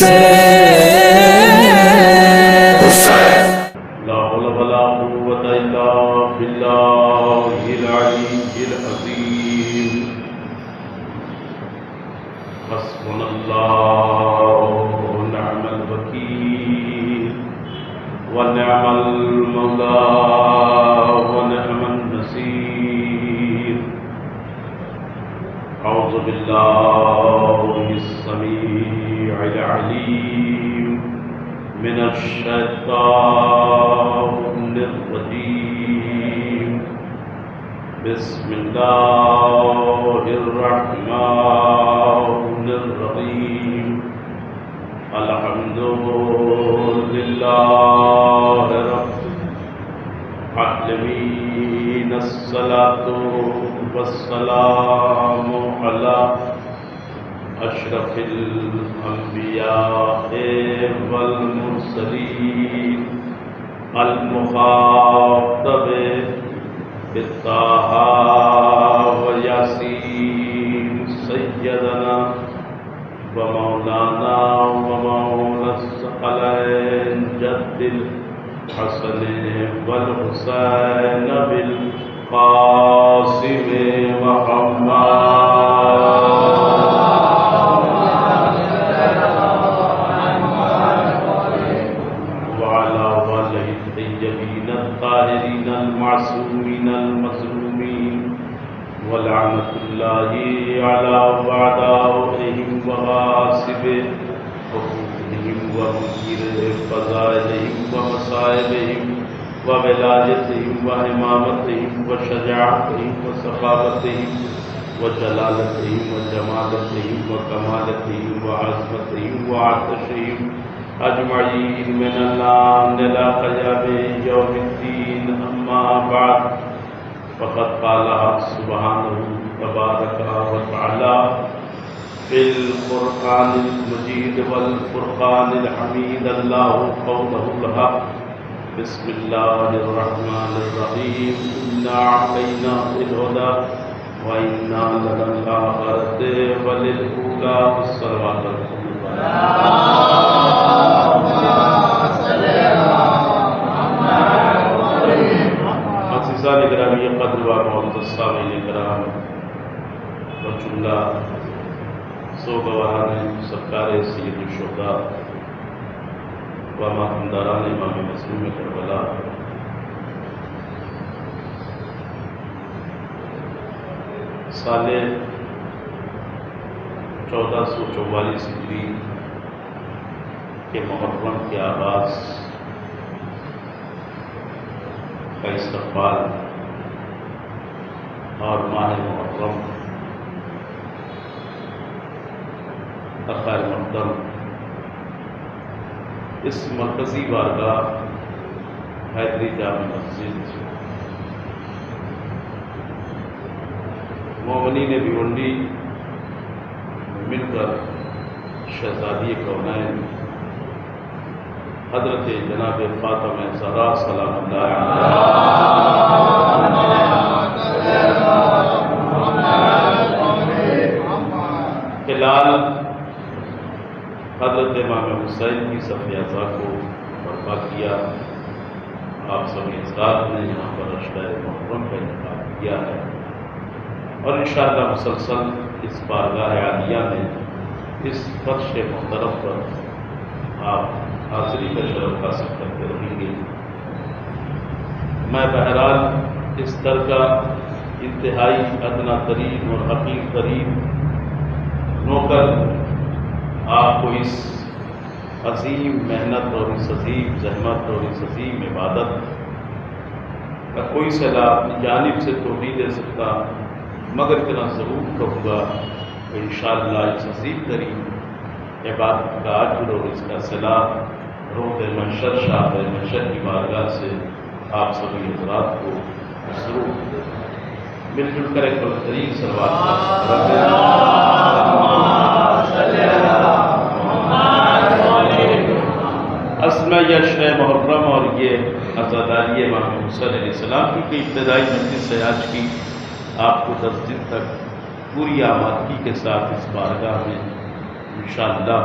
لا حول ولا قوة إلا بالله العلي العظيم حسبنا الله ونعم الوكيل ونعم المولى ونعم النصير أعوذ بالله السميع العليم من الشيطان الرجيم بسم الله الرحمن الرحيم الحمد لله رب العالمين الصلاة والسلام على أشرف الأنبياء والمرسلين المخاطب بالطه وياسين سيدنا ومولانا ومولى الثقلين جد الحسن والحسين بالقاسم محمد الطاهرين المعصومين المظلومين ولعنة الله على أعدائهم وغاصب حقوقهم ومنكر فضائلهم ومصائبهم وولايتهم وإمامتهم وشجاعتهم وسخاوتهم وجلالتهم وجمالتهم وكمالتهم وعظمتهم وعطشهم أجمعين من الآن إلى قيام يوم الدين أما بعد فقد قال سبحانه تبارك وتعالى في القرآن المجيد والفرقان الحميد الله قوله الحق بسم الله الرحمن الرحيم إنا أعطيناك الهدى وإنا للآخرة وللأولى والصلوات عزیزان گرامی قدر و معزز سامعین کرام و جملہ سو گواہان سرکار سید الشہداء و ماتمداران امام مظلوم کربلا سال 1444 ہجری کے محرم کے آغاز کا استقبال اور ماہ محرم خیر مقدم اس مرکزی بارگاہ حیدری جامع مسجد مومنین بھیونڈی مل کر شہزادی کونین حضرت جناب فاطمہ زہرا سلام اللہ ہلال حضرت امام حسین کی صف اعزا کو برپا کیا. آپ سبھی حضرات نے یہاں پر عشرہ محرم کا انعقاد کیا ہے اور انشاءاللہ مسلسل اس بارگاہ عالیہ میں اس فرش محترم پر آپ حاضری کا شرف حاصل کرتے رہیں گے. میں بہرحال اس طرح کا انتہائی ادنا ترین اور حقیر ترین نوکر آپ کو اس عظیم محنت اور اس عظیم زحمت اور اس عظیم عبادت کا کوئی صلاح اپنی جانب سے تو نہیں دے سکتا، مگر اتنا ضرور کہوں گا کہ انشاءاللہ اس عظیم ترین عبادت کا اجر اور اس کا صلاح روز محشر شاہ محشر کی بارگاہ سے آپ سبھی حضرات کو ضرور مل جل کر ایک بہترین صلوات اسمہ یشر محرم اور یہ عزاداری امام حسین علیہ السلام کی ابتدائی مجلس ہے آج کی، آپ کو 10 دن تک پوری آمادگی کے ساتھ اس بارگاہ میں انشاءاللہ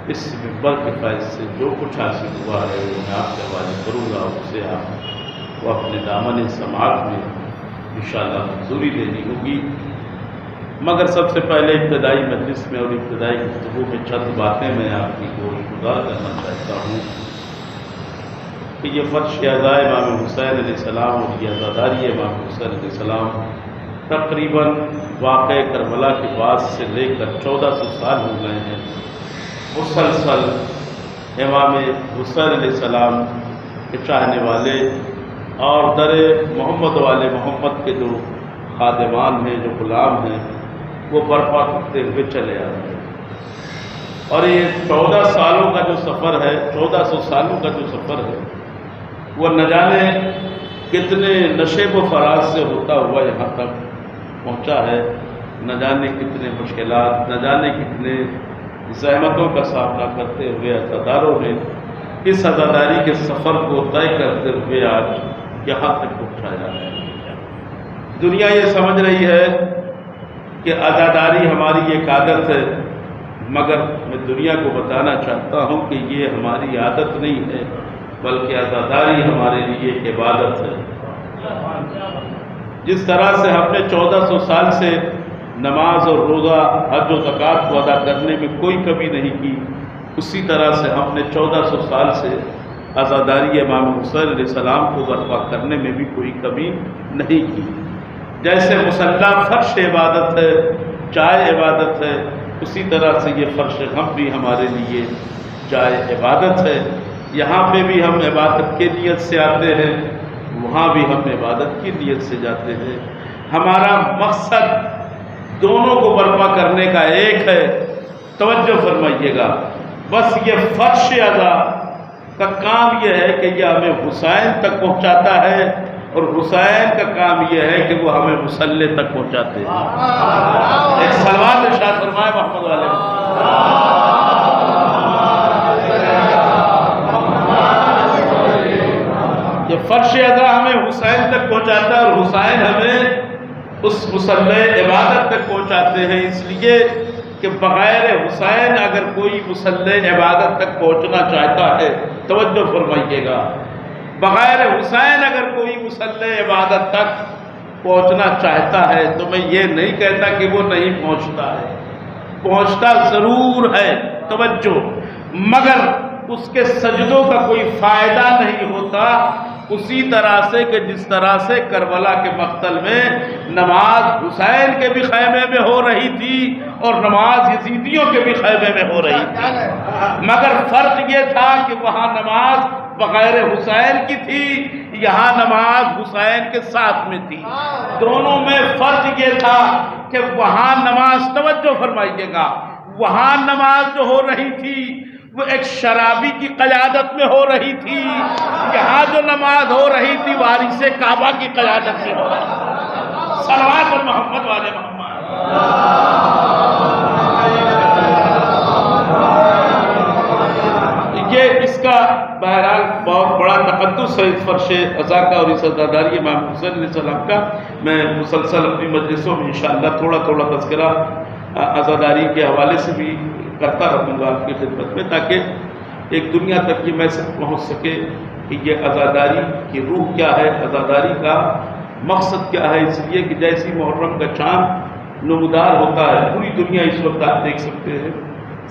اس منبر کے فیض سے جو کچھ حاصل ہوا ہے وہ میں آپ کے حوالے کروں گا، اسے آپ وہ اپنے دامن سماعت میں انشاءاللہ منظوری دینی ہوگی۔ مگر سب سے پہلے ابتدائی مجلس میں اور ابتدائی گفتگو میں چند باتیں میں آپ کی گوش گزار کرنا چاہتا ہوں کہ یہ فرش اعضاء امام حسین علیہ السلام اور یہ عزاداری امام حسین علیہ السلام تقریباً واقع کربلا کے بعد سے لے کر 1400 سال ہو گئے ہیں مسلسل امام حسین علیہ السلام کے چاہنے والے اور در محمد والے محمد کے جو خادمان ہیں، جو غلام ہیں، وہ برپا کرتے ہوئے چلے آ رہے ہیں۔ اور یہ 14 سالوں کا جو سفر ہے، 1400 سالوں کا جو سفر ہے، وہ نہ جانے کتنے نشیب و فراز سے ہوتا ہوا یہاں تک پہنچا ہے، نہ جانے کتنے مشکلات، نہ جانے کتنے زحمتوں کا سامنا کرتے ہوئے عزاداروں نے اس عزاداری کے سفر کو طے کرتے ہوئے آج یہاں تک پہنچایا ہے۔ دنیا یہ سمجھ رہی ہے کہ عزاداری ہماری ایک عادت ہے، مگر میں دنیا کو بتانا چاہتا ہوں کہ یہ ہماری عادت نہیں ہے، بلکہ عزاداری ہمارے لیے ایک عبادت ہے۔ جس طرح سے ہم نے 1400 سال سے نماز اور روزہ، حج و زکوٰۃ کو ادا کرنے میں کوئی کمی نہیں کی، اسی طرح سے ہم نے 1400 سال سے عزاداری امام حسین علیہ السلام کو برپا کرنے میں بھی کوئی کمی نہیں کی۔ جیسے مصلی فرش عبادت ہے، چائے عبادت ہے، اسی طرح سے یہ فرش غم بھی ہمارے لیے چائے عبادت ہے۔ یہاں پہ بھی ہم عبادت کی نیت سے آتے ہیں، وہاں بھی ہم عبادت کی نیت سے جاتے ہیں۔ ہمارا مقصد دونوں کو برپا کرنے کا ایک ہے، توجہ فرمائیے گا۔ بس یہ فرش ادا کا کام یہ ہے کہ یہ ہمیں حسین تک پہنچاتا ہے، اور حسین کا کام یہ ہے کہ وہ ہمیں مصلی تک پہنچاتے ہیں۔ ایک صلوات ارشاد فرمائے محمد والے۔ یہ فرش ادا ہمیں حسین تک پہنچاتا ہے، اور حسین ہمیں اس مصلی عبادت تک پہنچاتے ہیں، اس لیے کہ بغیر حسین اگر کوئی مصلی عبادت تک پہنچنا چاہتا ہے، توجہ فرمائیے گا، بغیر حسین اگر کوئی مصلی عبادت تک پہنچنا چاہتا ہے تو میں یہ نہیں کہتا کہ وہ نہیں پہنچتا ہے، پہنچتا ضرور ہے، توجہ، مگر اس کے سجدوں کا کوئی فائدہ نہیں ہوتا، اسی طرح سے کہ جس طرح سے کربلا کے مقتل میں نماز حسین کے بھی خیمے میں ہو رہی تھی اور نماز یزیدیوں کے بھی خیمے میں ہو رہی تھی، مگر فرق یہ تھا کہ وہاں نماز بغیر حسین کی تھی، یہاں نماز حسین کے ساتھ میں تھی۔ دونوں میں فرق یہ تھا کہ وہاں نماز، توجہ فرمائیے گا، وہاں نماز جو ہو رہی تھی وہ ایک شرابی کی قیادت میں ہو رہی تھی، یہاں جو نماز ہو رہی تھی وارث کعبہ کی قیادت میں ہو رہی تھی۔ صلوات پر محمد والے محمد۔ یہ اس کا بہرحال بہت بڑا تقدس ہے اس فرش عزا کا اور اس عزاداری امام حسین علیہ السلام کا۔ میں مسلسل اپنی مجلسوں میں انشاءاللہ تھوڑا تھوڑا تذکرہ عزاداری کے حوالے سے بھی کرتا رہوں گا آپ کی خدمت میں، تاکہ ایک دنیا تک یہ میسج پہنچ سکے کہ یہ عزاداری کی روح کیا ہے، عزاداری کا مقصد کیا ہے۔ اس لیے کہ جیسی محرم کا چاند نمودار ہوتا ہے، پوری دنیا اس وقت آپ دیکھ سکتے ہیں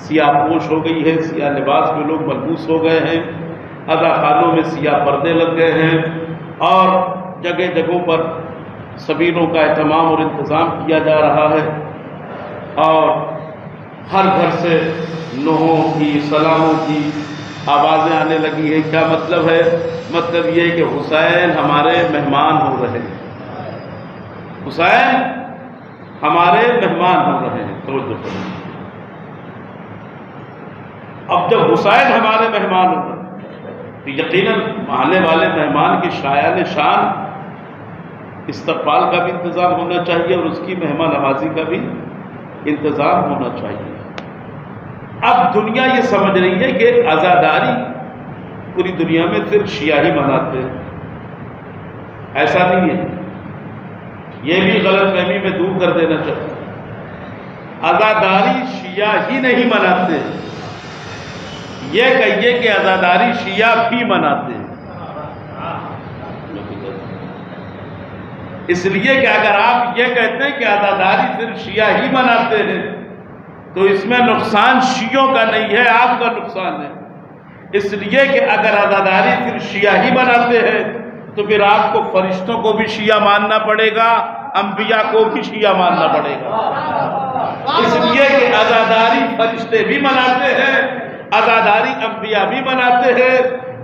سیاہ پوش ہو گئی ہے، سیاہ لباس میں لوگ ملبوس ہو گئے ہیں، اذا خانوں میں سیاہ پردے لگ گئے ہیں، اور جگہ جگہوں پر سبیلوں کا اہتمام اور انتظام کیا جا رہا ہے، اور ہر گھر سے نوحوں کی، سلاموں کی آوازیں آنے لگی ہیں۔ کیا مطلب ہے؟ مطلب یہ کہ حسین ہمارے مہمان ہو رہے ہیں، حسین ہمارے مہمان ہو رہے ہیں، توجہ کریں۔ اب جب حسین ہمارے مہمان ہو رہے ہیں تو یقیناً آنے والے مہمان کی شایان شان استقبال کا بھی انتظام ہونا چاہیے اور اس کی مہمان نوازی کا بھی انتظام ہونا چاہیے۔ اب دنیا یہ سمجھ رہی ہے کہ عزاداری پوری دنیا میں صرف شیعہ ہی مناتے ہیں، ایسا نہیں ہے، یہ بھی غلط فہمی میں دور کر دینا چاہتا ہوں۔ عزاداری شیعہ ہی نہیں مناتے، یہ کہیے کہ عزاداری شیعہ بھی مناتے ہیں، اس لیے کہ اگر آپ یہ کہتے ہیں کہ عزاداری صرف شیعہ ہی مناتے ہیں تو اس میں نقصان شیعوں کا نہیں ہے، آپ کا نقصان ہے۔ اس لیے کہ اگر عزاداری صرف شیعہ ہی مناتے ہیں تو پھر آپ کو فرشتوں کو بھی شیعہ ماننا پڑے گا، انبیاء کو بھی شیعہ ماننا پڑے گا۔ اس لیے کہ عزاداری فرشتے بھی مناتے ہیں، عزاداری انبیاء بھی مناتے ہیں،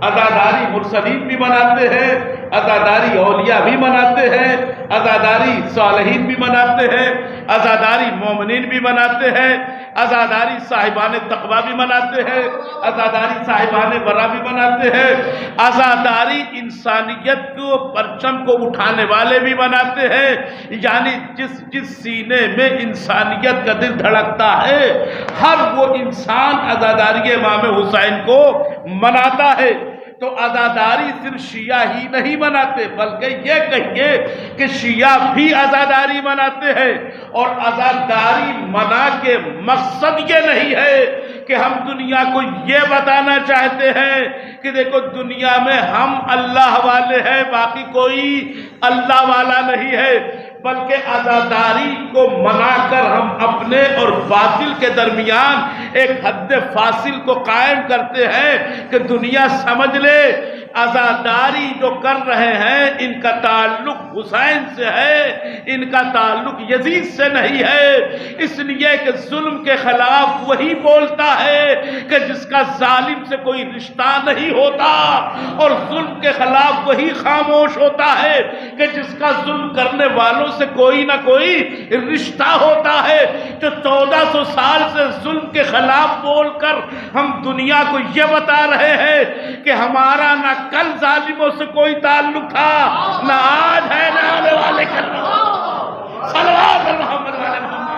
عزاداری مرسلین بھی مناتے ہیں، عزاداری اولیاء بھی مناتے ہیں، عزاداری صالحین بھی مناتے ہیں، عزاداری مومنین بھی مناتے ہیں، عزاداری صاحبان تقویٰ بھی مناتے ہیں، عزاداری صاحبان ورع بھی مناتے ہیں، عزاداری انسانیت کو پرچم کو اٹھانے والے بھی مناتے ہیں۔ یعنی جس سینے میں انسانیت کا دل دھڑکتا ہے ہر وہ انسان عزاداری امام حسین کو مناتا ہے۔ تو عزاداری صرف شیعہ ہی نہیں مناتے بلکہ یہ کہیے کہ شیعہ بھی عزاداری مناتے ہیں، اور عزاداری منا کے مقصد یہ نہیں ہے کہ ہم دنیا کو یہ بتانا چاہتے ہیں کہ دیکھو دنیا میں ہم اللہ والے ہیں، باقی کوئی اللہ والا نہیں ہے، بلکہ عزاداری کو منا کر ہم اپنے اور باطل کے درمیان ایک حد فاصل کو قائم کرتے ہیں کہ دنیا سمجھ لے عزاداری جو کر رہے ہیں ان کا تعلق حسین سے ہے، ان کا تعلق یزید سے نہیں ہے، اس لیے کہ ظلم کے خلاف وہی بولتا ہے کہ جس کا ظالم سے کوئی رشتہ نہیں ہوتا، اور ظلم کے خلاف وہی خاموش ہوتا ہے کہ جس کا ظلم کرنے والوں سے کوئی نہ کوئی رشتہ ہوتا ہے۔ جو 1400 سال سے ظلم کے خلاف بول کر ہم دنیا کو یہ بتا رہے ہیں کہ ہمارا نہ کل ظالموں سے کوئی تعلق تھا، نہ آج ہے، نہ آنے والے کا صلوات محمد والے محمد۔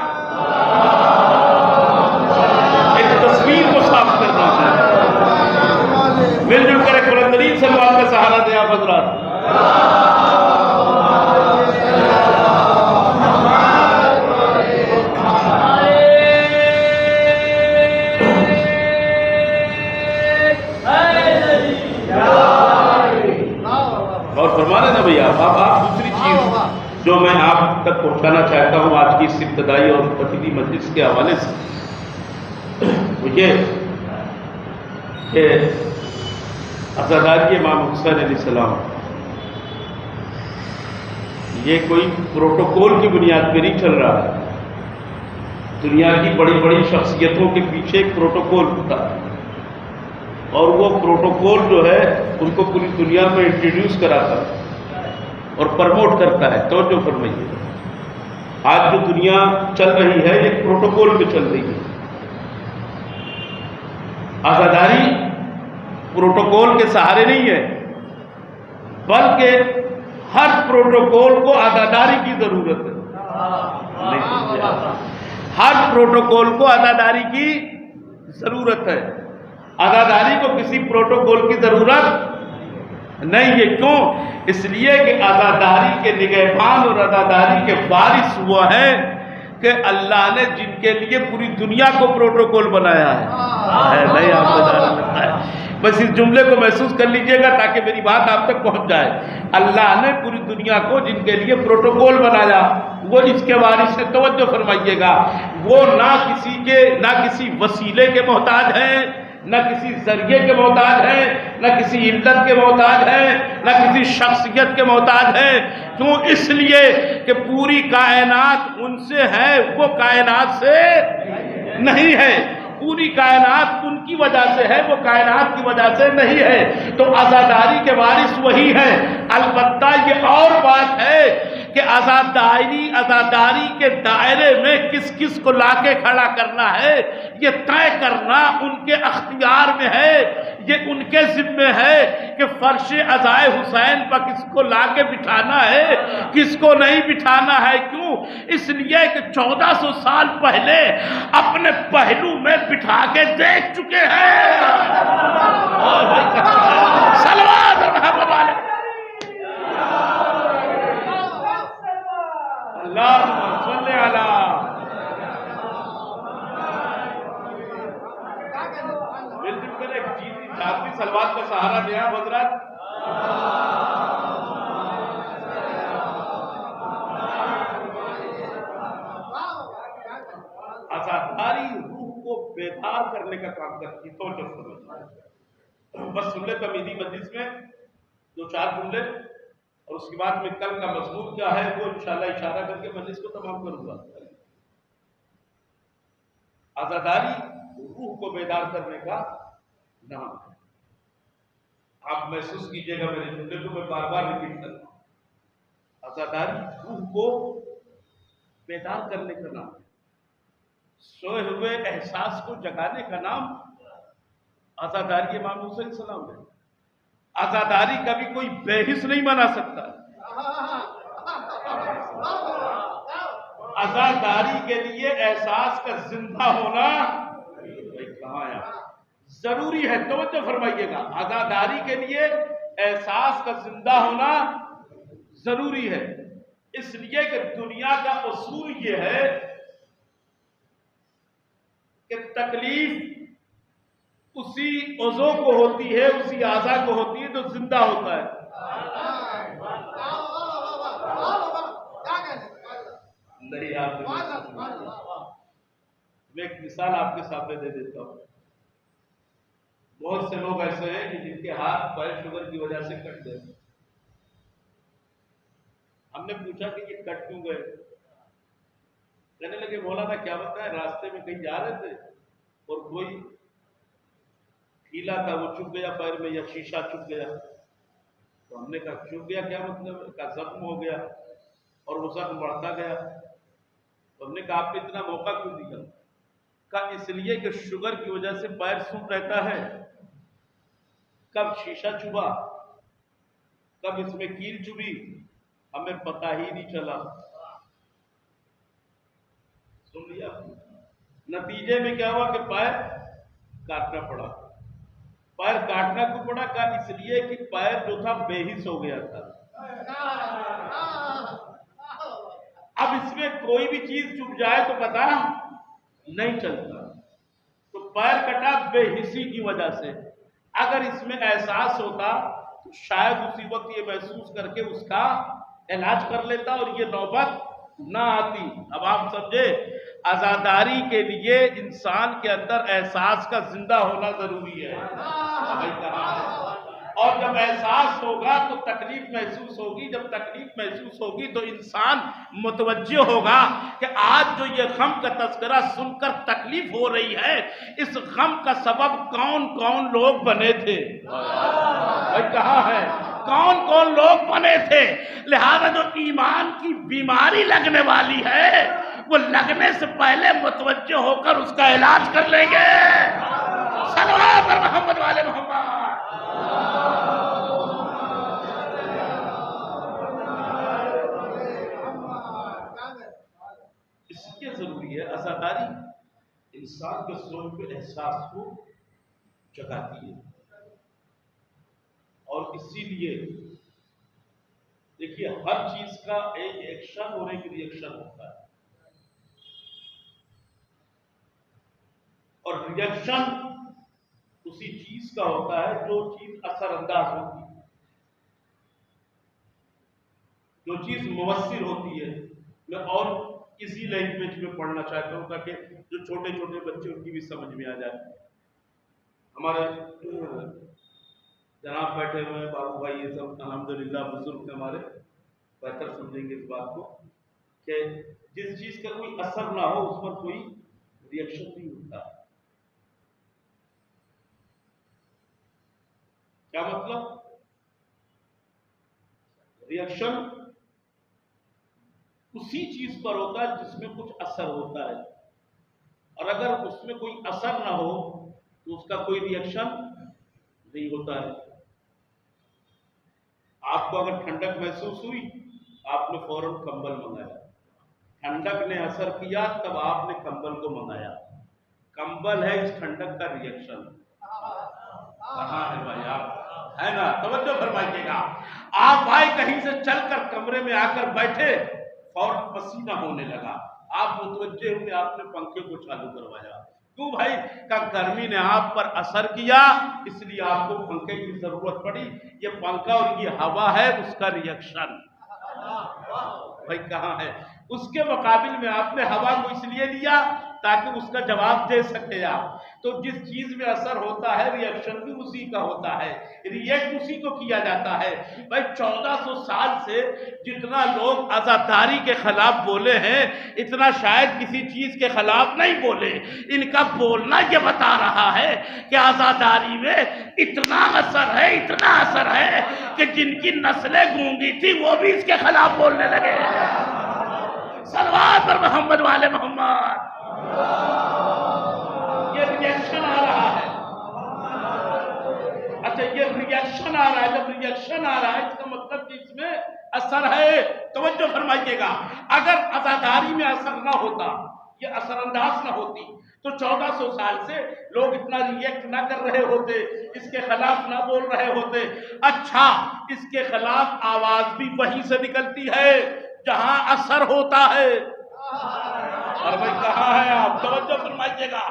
ایک تصویر کو صاف کرنا ہے، مل جل کر ایک بلندرین صلوات کا سہارا دیں آپ حضرات۔ اور فرمانے نا بھئی آپ دوسری چیز جو میں آپ تک پہنچانا چاہتا ہوں آج کی اس ابتدائی اور تفصیلی مجلس کے حوالے سے، وہ یہ کہ عزاداری امام حسین علیہ السلام یہ کوئی پروٹوکول کی بنیاد پہ نہیں چل رہا ہے۔ دنیا کی بڑی بڑی شخصیتوں کے پیچھے ایک پروٹوکول ہوتا ہے، اور وہ پروٹوکول جو ہے ان کو پوری دنیا میں انٹروڈیوس کراتا ہے اور پرموٹ کرتا ہے۔ توجہ فرمائیے، آج جو دنیا چل رہی ہے ایک پروٹوکول پہ چل رہی ہے۔ عزاداری پروٹوکول کے سہارے نہیں ہے، بلکہ ہر پروٹوکول کو عزاداری کی ضرورت ہے۔ ہر پروٹوکول کو عزاداری کی ضرورت ہے، عزاداری کو کسی پروٹوکول کی ضرورت نہیں ہے۔ کیوں؟ اس لیے کہ عزاداری کے نگہبان اور عزاداری کے وارث وہ ہیں کہ اللہ نے جن کے لیے پوری دنیا کو پروٹوکول بنایا ہے۔ نہیں آپ کو جانا لگتا ہے، بس اس جملے کو محسوس کر لیجئے گا تاکہ میری بات آپ تک پہنچ جائے۔ اللہ نے پوری دنیا کو جن کے لیے پروٹوکول بنایا وہ اس کے وارث سے، توجہ فرمائیے گا، وہ نہ کسی وسیلے کے محتاج ہیں، نہ کسی ذریعے کے محتاج ہیں، نہ کسی علت کے محتاج ہیں، نہ کسی شخصیت کے محتاج ہیں۔ کیوں؟ اس لیے کہ پوری کائنات ان سے ہے، وہ کائنات سے نہیں ہے۔ پوری کائنات ان کی وجہ سے ہے، وہ کائنات کی وجہ سے نہیں ہے۔ تو عزاداری کے وارث وہی ہیں۔ البتہ یہ اور بات ہے کہ عزاداری کے دائرے میں کس کس کو لا کے کھڑا کرنا ہے یہ طے کرنا ان کے اختیار میں ہے، یہ ان کے ذمے ہے کہ فرش عزائے حسین پر کس کو لا کے بٹھانا ہے، کس کو نہیں بٹھانا ہے۔ کیوں؟ اس لیے کہ 1400 سال پہلے اپنے پہلو میں بٹھا کے دیکھ چکے ہیں۔ صلوات محمد والے اللہم صلی علی مل جل کر ایک چیزی جاتی سلوات کا سہارا دیا حضرات. عزاداری روح کو بیدار کرنے کا کام کرتی. تو جو سمجھ بس سن لے تمیدی مجلس میں 2-4 جملے، اور اس کے بعد میں کل کا مضمون کیا ہے وہ انشاءاللہ اشارہ کر کے مجلس کو تمام کروں گا. عزاداری روح کو بیدار کرنے کا نام ہے. آپ محسوس کیجئے گا میرے جملے کو میں بار بار ریپیٹ کرتا ہوں. عزاداری روح کو بیدار کرنے کا نام ہے. سوئے ہوئے احساس کو جگانے کا نام عزاداری امام موسیٰ علیہ السلام ہے. عزاداری کبھی کوئی بے حس نہیں بنا سکتا. عزاداری کے لیے احساس کا زندہ ہونا کہاں ہے ضروری ہے. توجہ فرمائیے گا. عزاداری کے لیے احساس کا زندہ ہونا ضروری ہے. اس لیے کہ دنیا کا اصول یہ ہے کہ تکلیف اسی عضو کو ہوتی ہے، اسی اعضاء کو ہوتی ہے جو زندہ ہوتا ہے. نہیں آپ میں ایک مثال آپ کے سامنے دے دیتا ہوں. بہت سے لوگ ایسے ہیں کہ جن کے ہاتھ پیر شوگر کی وجہ سے کٹ گئے. ہم نے پوچھا کہ یہ کٹ کیوں گئے؟ کہنے لگے مولانا کیا بتائیں، راستے میں کہیں جا رہے تھے اور کوئی ٹھیلا تھا وہ چپ گیا پیر میں، یا شیشہ چپ گیا. تو ہم نے کہا چپ گیا کیا مطلب؟ کہا زخم ہو گیا اور وہ زخم بڑھتا گیا. تو ہم نے کہا آپ نے اتنا موقع کیوں دیا؟ کہا اس لیے کہ شوگر کی وجہ سے پیر سن رہتا ہے. کب شیشہ چبھا، کب اس میں کیل چبھی، ہمیں پتہ ہی نہیں چلا. سن لیا. نتیجے میں کیا ہوا کہ پیر کاٹنا پڑا. پیر کاٹنا کیوں پڑا؟ کہا اس لیے کہ پیر جو تھا بے حس ہو گیا تھا. اب اس میں کوئی بھی چیز چپ جائے تو پتہ نہیں چلتا. تو پیر کٹا بے حسی کی وجہ سے. اگر اس میں احساس ہوتا تو شاید اسی وقت یہ محسوس کر کے اس کا علاج کر لیتا اور یہ نوبت نہ آتی. اب آپ سمجھے، عزاداری کے لیے انسان کے اندر احساس کا زندہ ہونا ضروری ہے. اور جب احساس ہوگا تو تکلیف محسوس ہوگی. جب تکلیف محسوس ہوگی تو انسان متوجہ ہوگا کہ آج جو یہ غم کا تذکرہ سن کر تکلیف ہو رہی ہے، اس غم کا سبب کون کون لوگ بنے تھے. بھائی کہاں ہے؟ کون کون لوگ بنے تھے؟ لہذا جو ایمان کی بیماری لگنے والی ہے وہ لگنے سے پہلے متوجہ ہو کر اس کا علاج کر لیں گے. صلوات پر محمد والے محمد. اس لیے ضروری ہے عزاداری انسان کے سوچ پہ احساس کو جگاتی ہے. اور اسی لیے دیکھیے ہر چیز کا ایک ایکشن اور ایک ریئیکشن ہوتا ہے. اور ریئیکشن اسی چیز کا ہوتا ہے جو چیز اثر انداز ہوتی ہے، جو چیز مؤثر ہوتی ہے. میں اور اسی لینگویج میں پڑھنا چاہتا ہوں تاکہ جو چھوٹے چھوٹے بچے ان کی بھی سمجھ میں آ جائے. ہمارے جناب بیٹھے ہوئے ہیں بابو بھائی، یہ سب الحمدللہ بزرگ ہمارے بہتر سمجھیں گے اس بات کو کہ جس چیز کا کوئی اثر نہ ہو اس پر کوئی ریئیکشن نہیں ہوتا. کیا مطلب؟ ریئیکشن اسی چیز پر ہوتا ہے جس میں کچھ اثر ہوتا ہے، اور اگر اس میں کوئی اثر نہ ہو تو اس کا کوئی ریئیکشن نہیں ہوتا ہے. آپ کو اگر ٹھنڈک محسوس ہوئی آپ نے فوراً کمبل منگایا. ٹھنڈک نے اثر کیا تب آپ نے کمبل کو منگایا. کمبل ہے اس ٹھنڈک کا ریئیکشن. کہاں ہے بھائی آپ؟ ہے نا؟ توجہ فرمائیے گا. آپ آئے کہیں سے چل کر کمرے میں آ کر بیٹھے، فوراً پسینہ ہونے لگا. آپ متوجہ ہوئے، آپ نے پنکھے کو چالو کروایا، کیوں بھائی؟ کہ گرمی نے آپ پر اثر کیا، اس لیے آپ کو پنکھے کی ضرورت پڑی. یہ پنکھا اور یہ ہوا ہے اس کا ریئیکشن. بھائی کہاں ہے؟ اس کے مقابل میں آپ نے ہوا کو اس لیے لیا تاکہ اس کا جواب دے سکے آپ. تو جس چیز میں اثر ہوتا ہے ریئیکشن بھی اسی کا ہوتا ہے، ریئیکٹ اسی کو کیا جاتا ہے. بھائی 1400 سال سے جتنا لوگ عزاداری کے خلاف بولے ہیں اتنا شاید کسی چیز کے خلاف نہیں بولے. ان کا بولنا یہ بتا رہا ہے کہ عزاداری میں اتنا اثر ہے، اتنا اثر ہے کہ جن کی نسلیں گونگی تھی وہ بھی اس کے خلاف بولنے لگے. صلوات پر محمد والے محمد. یہ ریئیکشن آ رہا ہے. اچھا یہ ریئیکشن آ رہا ہے، جب ریئیکشن آ رہا ہے اس کا مطلب کہ اس میں اثر ہے. توجہ فرمائیے گا، اگر عزاداری میں اثر نہ ہوتا، یہ اثر انداز نہ ہوتی تو 1400 سال سے لوگ اتنا ریئیکٹ نہ کر رہے ہوتے، اس کے خلاف نہ بول رہے ہوتے. اچھا اس کے خلاف آواز بھی وہیں سے نکلتی ہے جہاں اثر ہوتا ہے. اور بھائی کہاں ہے آپ؟ توجہ فرمائیے گا،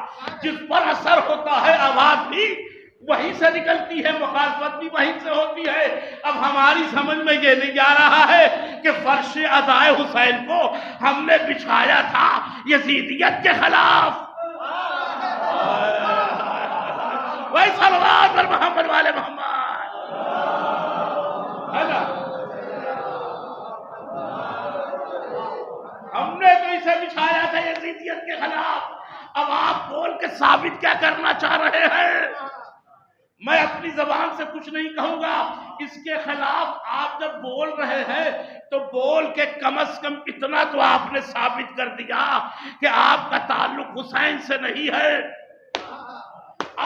جس پر اثر ہوتا ہے آواز بھی وہیں سے نکلتی ہے، مخالفت بھی وہیں سے ہوتی ہے. اب ہماری سمجھ میں یہ نہیں جا رہا ہے کہ فرش عزائے حسین کو ہم نے بچھایا تھا یزیدیت کے خلاف. بھائی صلوات پر محمد والے محمد ہے نا. ہم نے تو اسے بچھایا تھا یزیدیت کے خلاف. اب آپ بول کے ثابت کیا کرنا چاہ رہے ہیں؟ میں اپنی زبان سے کچھ نہیں کہوں گا. اس کے خلاف آپ جب بول رہے ہیں تو بول کے کم از کم اتنا تو آپ نے ثابت کر دیا کہ آپ کا تعلق حسین سے نہیں ہے.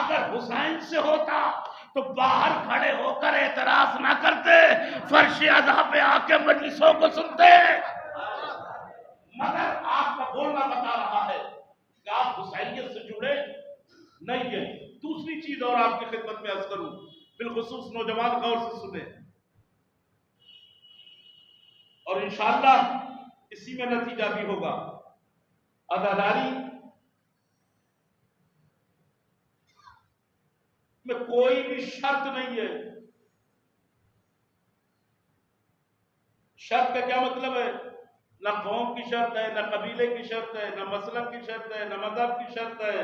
اگر حسین سے ہوتا تو باہر کھڑے ہو کر اعتراض نہ کرتے، فرش عزا پہ آ کے مجلسوں کو سنتے. مگر آپ کا بولنا بتا رہا ہے کہ آپ حسینیت سے جڑے نہیں ہیں. دوسری چیز اور آپ کی خدمت میں عرض کروں، بالخصوص نوجوان غور سے سنیں اور انشاءاللہ اسی میں نتیجہ بھی ہوگا. عزاداری میں کوئی بھی شرط نہیں ہے. شرط کا کیا مطلب ہے؟ نہ قوم کی شرط ہے، نہ قبیلے کی شرط ہے، نہ مسلک کی شرط ہے، نہ مذہب کی شرط ہے،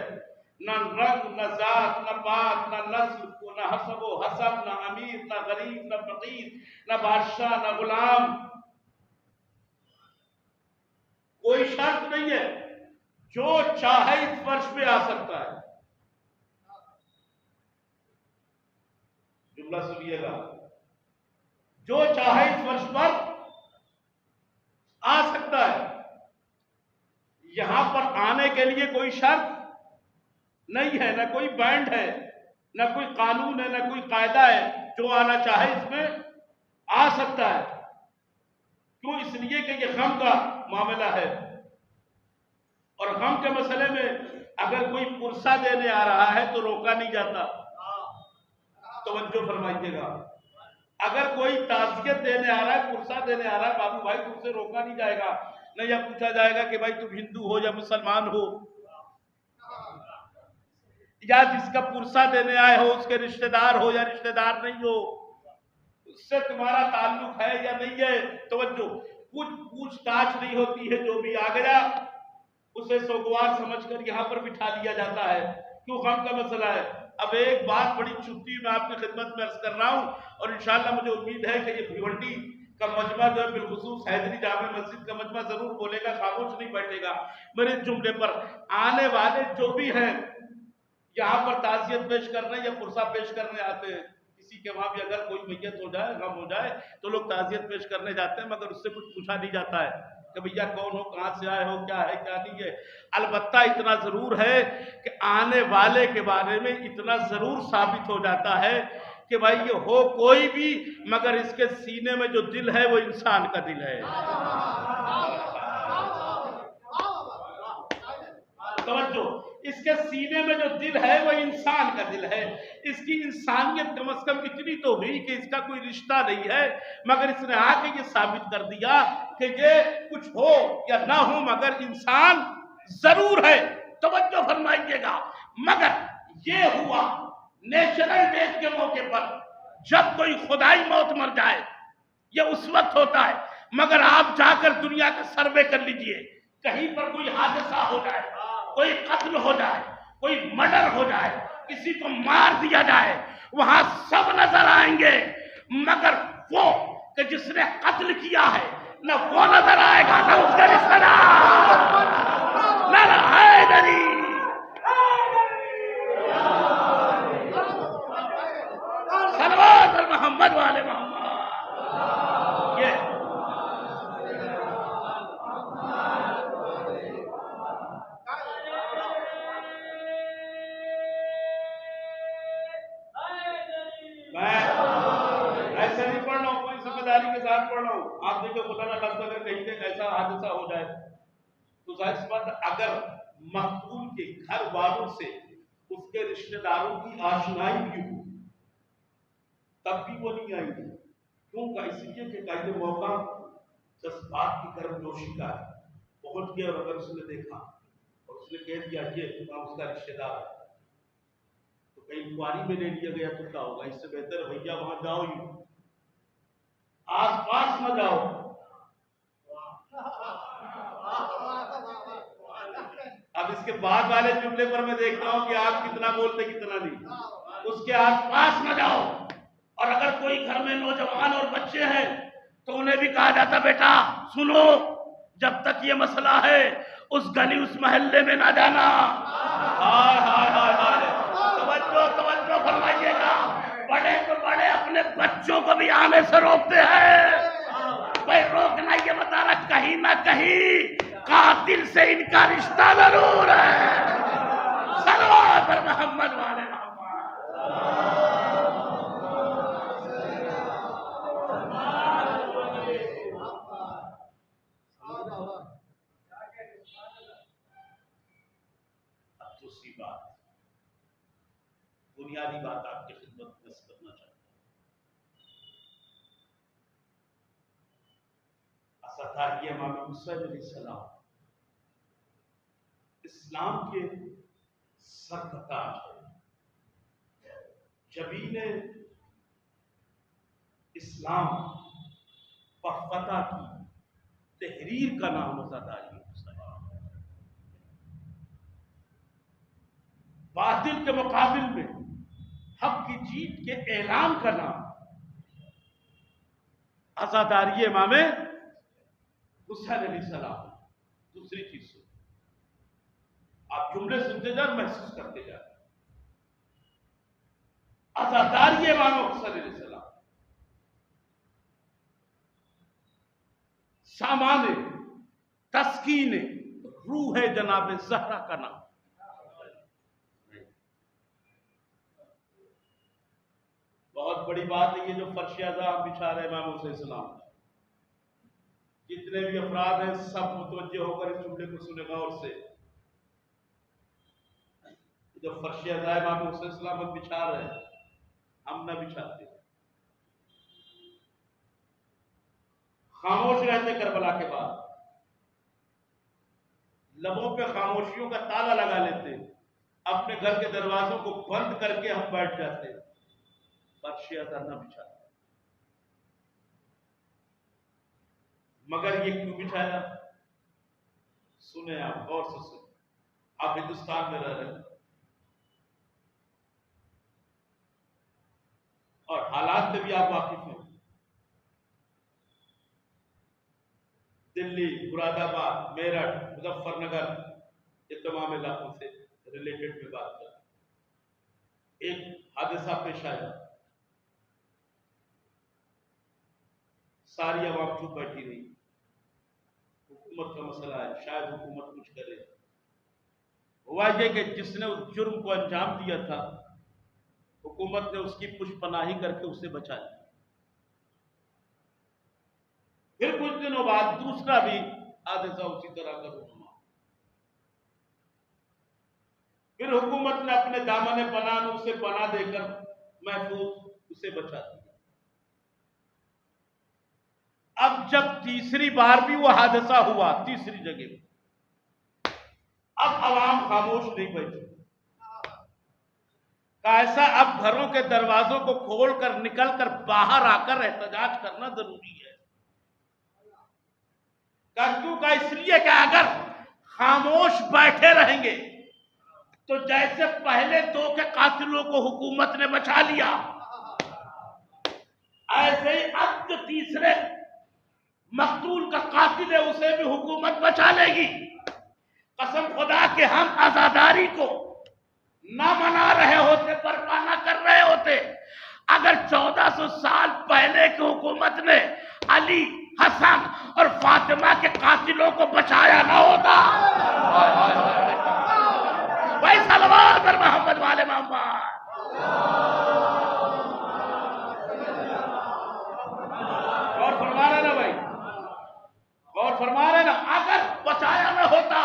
نہ رنگ، نہ ذات، نہ پات، نہ نسل، نہ حسب و حسب، نہ امیر، نہ غریب، نہ فقیر، نہ بادشاہ، نہ غلام. کوئی شرط نہیں ہے. جو چاہے اس فرش پہ آ سکتا ہے. جملہ سنیے گا، جو چاہے اس فرش پر آ سکتا ہے. یہاں پر آنے کے لیے کوئی شرط نہیں ہے، نہ کوئی بینڈ ہے، نہ کوئی قانون ہے، نہ کوئی قاعدہ ہے. جو آنا چاہے اس میں آ سکتا ہے. کیوں؟ اس لیے کہ یہ غم کا معاملہ ہے اور غم کے مسئلے میں اگر کوئی پرسہ دینے آ رہا ہے تو روکا نہیں جاتا. توجہ فرمائیے گا، اگر کوئی تعزیت دینے آ رہا ہے، پرسہ دینے آ رہا ہے، بابو بھائی تم سے روکا نہیں جائے گا. نہ یہ پوچھا جائے گا کہ بھائی تم ہندو ہو یا مسلمان ہو، یا جس کا پرسہ دینے آئے ہو اس کے رشتہ دار ہو یا رشتہ دار نہیں ہو، اس سے تمہارا تعلق ہے یا نہیں ہے. توجہ، کچھ پوچھ تاچھ نہیں ہوتی ہے. جو بھی آ گیا اسے سوگوار سمجھ کر یہاں پر بٹھا لیا جاتا ہے. کیوں؟ غم کا مسئلہ ہے. اب ایک بات بڑی چھٹی میں آپ کی خدمت میں عرض کر رہا ہوں اور انشاءاللہ مجھے امید ہے کہ یہ بھیونڈی کا مجمع جو ہے بالخصوص حیدری جامع مسجد کا مجمع ضرور بولے گا، خاموش نہیں بیٹھے گا. میرے جملے پر آنے والے جو بھی ہیں یہاں پر تعزیت پیش کرنے یا پرسہ پیش کرنے آتے ہیں، کسی کے وہاں بھی اگر کوئی میت ہو جائے، غم ہو جائے تو لوگ تعزیت پیش کرنے جاتے ہیں، مگر اس سے کچھ پوچھا نہیں جاتا ہے کہ بھیا کون ہو، کہاں سے آئے ہو، کیا ہے کیا نہیں ہے. البتہ اتنا ضرور ہے کہ آنے والے کے بارے میں اتنا ضرور ثابت ہو جاتا ہے کہ بھائی یہ ہو کوئی بھی مگر اس کے سینے میں جو دل ہے وہ انسان کا دل ہے. توجہ، اس کے سینے میں جو دل ہے وہ انسان کا دل ہے. اس کی انسانیت کم از کم اتنی تو ہوئی کہ اس کا کوئی رشتہ نہیں ہے، مگر اس نے آ کے یہ ثابت کر دیا کہ یہ کچھ ہو یا نہ ہو مگر انسان ضرور ہے. توجہ فرمائیے گا، مگر یہ ہوا نیشنل ڈے کے موقع پر جب کوئی خدائی موت مر جائے یہ اس وقت ہوتا ہے، مگر آپ جا کر دنیا کا سروے کر لیجئے، کہیں پر کوئی حادثہ ہو جائے، کوئی قتل ہو جائے، کوئی مرڈر ہو جائے، کسی کو مار دیا جائے، وہاں سب نظر آئیں گے، مگر وہ کہ جس نے قتل کیا ہے نہ وہ نظر آئے گا، نہ اس کا رشتہ دار، نہ حیدری۔ صلوات پر محمد والے محمد۔ یہ میں ایسے نہیں پڑھ رہا ہوں، پوری ذمہ داری کے ساتھ پڑھ رہا ہوں۔ آپ دیکھیں خدا نہ خاصہ اگر کہیں سے ایسا حادثہ ہو جائے تو ظاہر سی بات ہے اگر مقتول کے گھر والوں سے اس کے رشتہ داروں کی آشنائی بھی ہو تب بھی وہ نہیں آئیں گے، کیوں کا اس لیے کہ قائد موقع جذبات کی گرم جوشی کا ہے، پہنچ گیا اور اگر اس نے دیکھا اور اس نے کہہ دیا یہ اس کا رشتہ دار ہے تو کہیں انکوائری میں لے لیا گیا تو کیا ہوگا؟ اس سے بہتر بھیا وہاں جاؤ ہی آس پاس نہ جاؤ۔ اب اس کے بعد والے جملے پر میں دیکھتا ہوں کہ آپ کتنا بولتے کتنا نہیں۔ اس کے آس پاس نہ جاؤ، اور اگر کوئی گھر میں نوجوان اور بچے ہیں تو انہیں بھی کہا جاتا بیٹا سنو، جب تک یہ مسئلہ ہے اس گلی اس محلے میں نہ جانا۔ ہائے ہائے ہائے ہائے، توجہ فرمائیے گا، بڑے تو بڑے اپنے بچوں کو بھی آنے سے روکتے ہیں۔ بھائی روکنا یہ بتا رہا کہیں نہ کہیں قاتل سے ان کا رشتہ ضرور ہے۔ صلوات پر محمد والے دوسری بات، بنیادی بات آپ کی خدمت میں کرنا چاہتا ہوں۔ اساتذہ امام حسین علیہ السلام اسلام کے سر کا تاج ہے، جبین اسلام پر فتح کی تحریر کا نام اساتذہ باطل کے مقابل میں حق کی جیت کے اعلان کا نام عزاداری امام حسین علیہ السلام۔ دوسری چیز سن، آپ جملے سنتے جائیں محسوس کرتے جائیں، عزاداری امام حسین علیہ السلام، سامان تسکین روح جناب زہرا کا نام۔ بہت بڑی بات ہے یہ جو فرش عذاب بچھا رہے امام حسین السلام۔ جتنے بھی افراد ہیں سب متوجہ ہو کر اس جملے کو سنے غور سے، جو فرش عذاب امام حسین السلام ہم بچھا رہے ہیں ہم نہ بچھاتے، خاموش رہتے کربلا کے بعد، لبوں پہ خاموشیوں کا تالا لگا لیتے، اپنے گھر کے دروازوں کو بند کر کے ہم بیٹھ جاتے، فرش عذاب نہ بچھاتے۔ مگر یہ کیوں بچھایا؟ سنیں آپ غور سے سنیں، آپ ہندوستان میں رہ رہے ہیں اور حالات سے بھی آپ واقف ہیں۔ دلی، مراد آباد، میرٹھ، مظفر نگر، یہ تمام علاقوں سے ریلیٹڈ میں بات کریں۔ ایک حادثہ پیش آیا، ساری عوام چپ بیٹھی رہی، حکومت کا مسئلہ ہے، شاید حکومت کچھ کرے۔ ہوا یہ کہ جس نے اس جرم کو انجام دیا تھا حکومت نے اس کی پشت پناہی کر کے اسے بچایا۔ پھر کچھ دنوں بعد دوسرا بھی حادثہ اسی طرح کا رونما، پھر حکومت نے اپنے دامن پناہ میں اسے پناہ دے کر محفوظ اسے بچا دیا۔ اب جب تیسری بار بھی وہ حادثہ ہوا تیسری جگہ اب عوام خاموش نہیں بیٹھی، ایسا اب گھروں کے دروازوں کو کھول کر نکل کر باہر آ کر احتجاج کرنا ضروری ہے۔ کیوں کا اس لیے کہ اگر خاموش بیٹھے رہیں گے تو جیسے پہلے 2 کے قاتلوں کو حکومت نے بچا لیا، ایسے ہی اب جو تیسرے مقتول کا قاتل ہے اسے بھی حکومت بچا لے گی۔ قسم خدا کہ ہم عزاداری کو نہ منا رہے ہوتے، برپا نہ کر رہے ہوتے، اگر 1400 سال پہلے کی حکومت نے علی، حسن اور فاطمہ کے قاتلوں کو بچایا نہ ہوتا۔ بھائی صلوات پر محمد والے محمد، غور فرما رہے نا بھائی، غور فرما رہے نا، اگر بچایا نہ ہوتا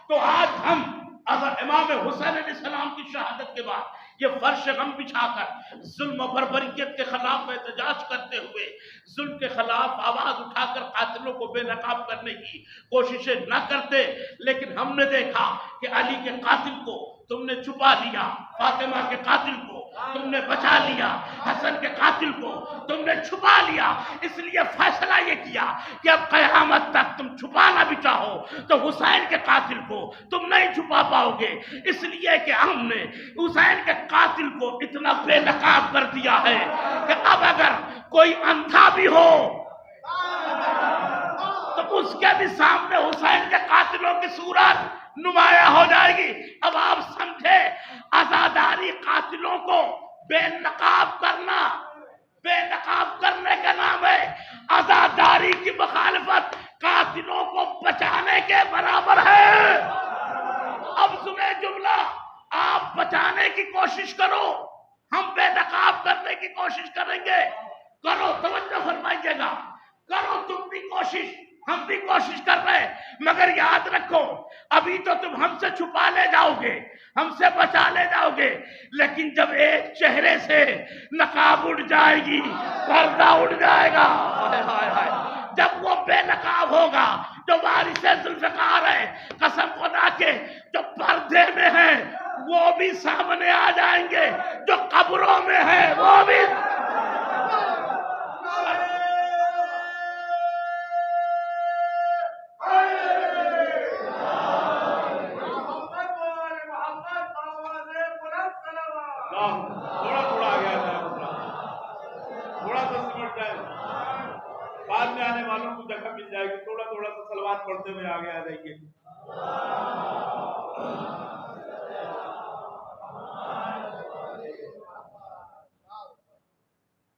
تو آج ہم اگر امام حسین علیہ السلام کی شہادت کے بعد یہ فرش غم بچھا کر ظلم و بربریت کے خلاف احتجاج کرتے ہوئے، ظلم کے خلاف آواز اٹھا کر قاتلوں کو بے نقاب کرنے کی کوششیں نہ کرتے، لیکن ہم نے دیکھا کہ علی کے قاتل کو تم نے چھپا لیا، فاطمہ کے قاتل کو تم نے بچا لیا، حسن کے قاتل کو تم نے چھپا لیا۔ اس لیے فیصلہ یہ کیا کہ اب قیامت تک تم چھپانا بھی چاہو تو حسین کے قاتل کو تم نہیں چھپا پاؤ گے، اس لیے کہ ہم نے حسین کے قاتل کو اتنا بے نقاب کر دیا ہے کہ اب اگر کوئی اندھا بھی ہو تو اس کے بھی سامنے حسین کے قاتلوں کی صورت نمایاں ہو جائے گی۔ اب آپ سمجھے، عزاداری قاتلوں کو بے نقاب کرنا، بے نقاب کرنے کا نام ہے۔ عزاداری کی مخالفت قاتلوں کو بچانے کے برابر ہے۔ اب سنیں جملہ، آپ بچانے کی کوشش کرو، ہم بے نقاب کرنے کی کوشش کریں گے، کرو، توجہ فرمائیے گا، کرو تم بھی کوشش، ہم بھی کوشش کر رہے ہیں، مگر یاد رکھو ابھی تو تم ہم سے چھپا لے جاؤ گے، ہم سے بچا لے جاؤ گے، لیکن جب ایک چہرے سے نقاب اڑ جائے گی، پردہ اڑ جائے گا، جب وہ بے نقاب ہوگا، جو وارث ذوالفقار ہے، قسم خدا کے جو پردے میں ہیں وہ بھی سامنے آ جائیں گے، جو قبروں میں ہیں وہ بھی۔ بعد میں آنے والوں کو جگہ مل جائے گی، تھوڑا تھوڑا سا صلوات پڑھتے ہوئے آگے آ جائیں گے۔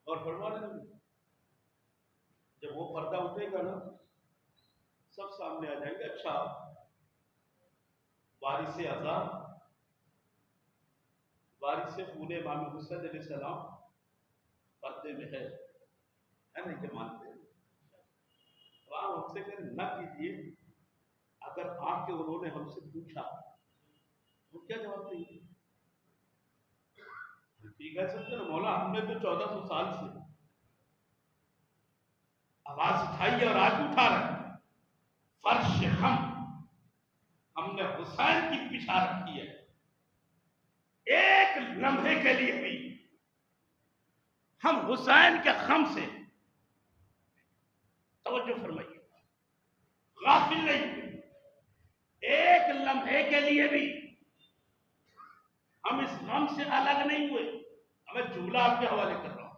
اور فرمانے لگے جب وہ پردہ اٹھے گا نا سب سامنے آ جائیں گے۔ اچھا، وارث اعظم، وارث خون امام حسین علیہ السلام پردے میں ہے نہیں کہ مانتے ہیں؟ آپ ہم سے کہ نہ کیجیے، اگر آ کے انہوں نے ہم سے پوچھا تو کیا جواب دیں گے؟ ٹھیک ہے سمجھے نا مولا، ہم نے تو 1400 سال سے آواز اٹھائی ہے اور آج اٹھا رہے ہیں، فرش ہم نے حسین کی پیچھا رکھی ہے، ایک لمحے کے لیے بھی ہم حسین کے غم سے، توجہ فرمائیے، غافل نہیں ہوئے، ایک لمحے کے لیے بھی ہم اس غم سے الگ نہیں ہوئے۔ میں جملہ آپ کے حوالے کر رہا ہوں،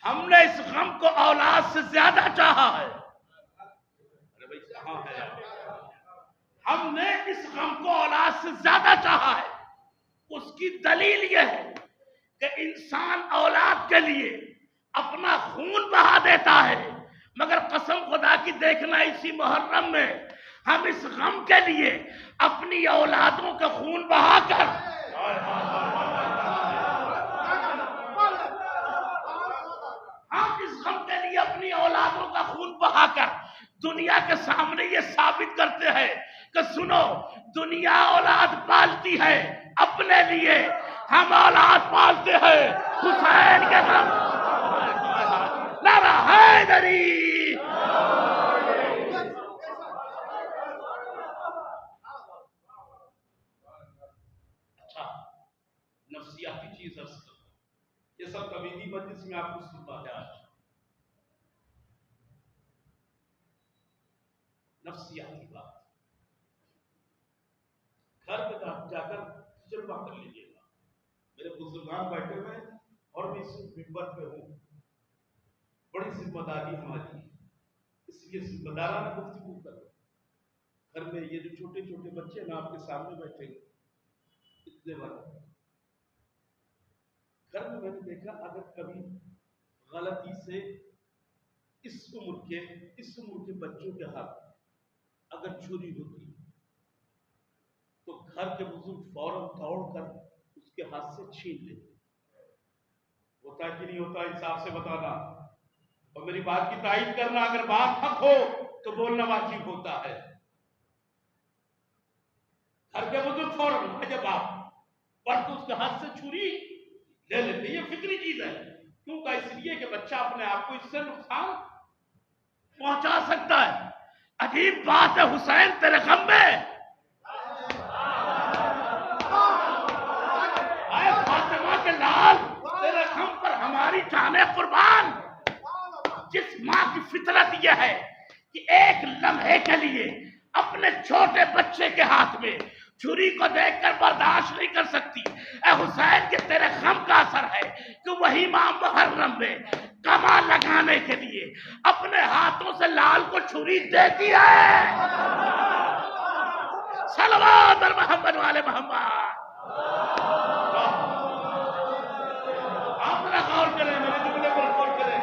ہم نے اس غم کو اولاد سے زیادہ چاہا ہے۔ ارے بھائی ہاں ہے، ہم نے اس غم کو اولاد سے زیادہ چاہا ہے۔ اس کی دلیل یہ ہے کہ انسان اولاد کے لیے اپنا خون بہا دیتا ہے، مگر قسم خدا کی دیکھنا اسی محرم میں ہم اس غم کے لیے اپنی اولادوں کا خون بہا کر، ہم اس غم کے لیے اپنی اولادوں کا خون بہا کر دنیا کے سامنے یہ ثابت کرتے ہیں کہ سنو، دنیا اولاد پالتی ہے اپنے لیے، ہم اولاد پالتے ہیں حسین کے غم۔ نعرہ حیدری، یہ سب کمیٹی مجلس میں آپ کو سنتا ہے آج. نفسیاتی بات گھر پہ جا کر تجربہ کر لیجیے گا. میرے بزرگان بیٹھے ہوئے اور میں اس ممبر پہ ہوں. بڑی ذمہ داری ہماری ہے، اس لیے ذمہ دارانہ گفتگو کرو. گھر میں یہ جو چھوٹے چھوٹے بچے نا آپ کے سامنے بیٹھے ہیں اتنے بڑے گھر میں نے دیکھا اگر کبھی غلطی سے اس عمر کے بچوں کے ہاتھ اگر چوری ہوتی تو گھر کے بزرگ فوراً دوڑ کر اس کے ہاتھ سے چھین لیتے. ہوتا کہ نہیں ہوتا؟ انصاف سے بتانا اور میری بات کی تائید کرنا. اگر بات حق ہو تو بولنا واجب ہوتا ہے. گھر کے بزرگ فوراً جب آپ پر تو اس کے ہاتھ سے چھری لے لیتے. یہ فکری چیز ہے. کیوں کہ اس لیے کہ بچہ اپنے آپ کو اس سے نقصان پہنچا سکتا ہے. عجیب بات ہے حسین تیرے غم میں اے فاطمہ کے لال تیرے غم پر ہماری جانیں قربان. جس ماں کی فطرت یہ ہے کہ ایک لمحے کے لیے اپنے چھوٹے بچے کے ہاتھ میں چھری کو دیکھ کر برداشت نہیں کر سکتی. اے حسین کے تیرے غم کا اثر ہے کہ وہی ماں محرم میں کما لگانے کے لیے اپنے ہاتھوں سے لال کو چھری دیتی ہے. صلوات بر محمد والے محمد. آپ ذرا غور کریں میرے جملے پر غور کریں.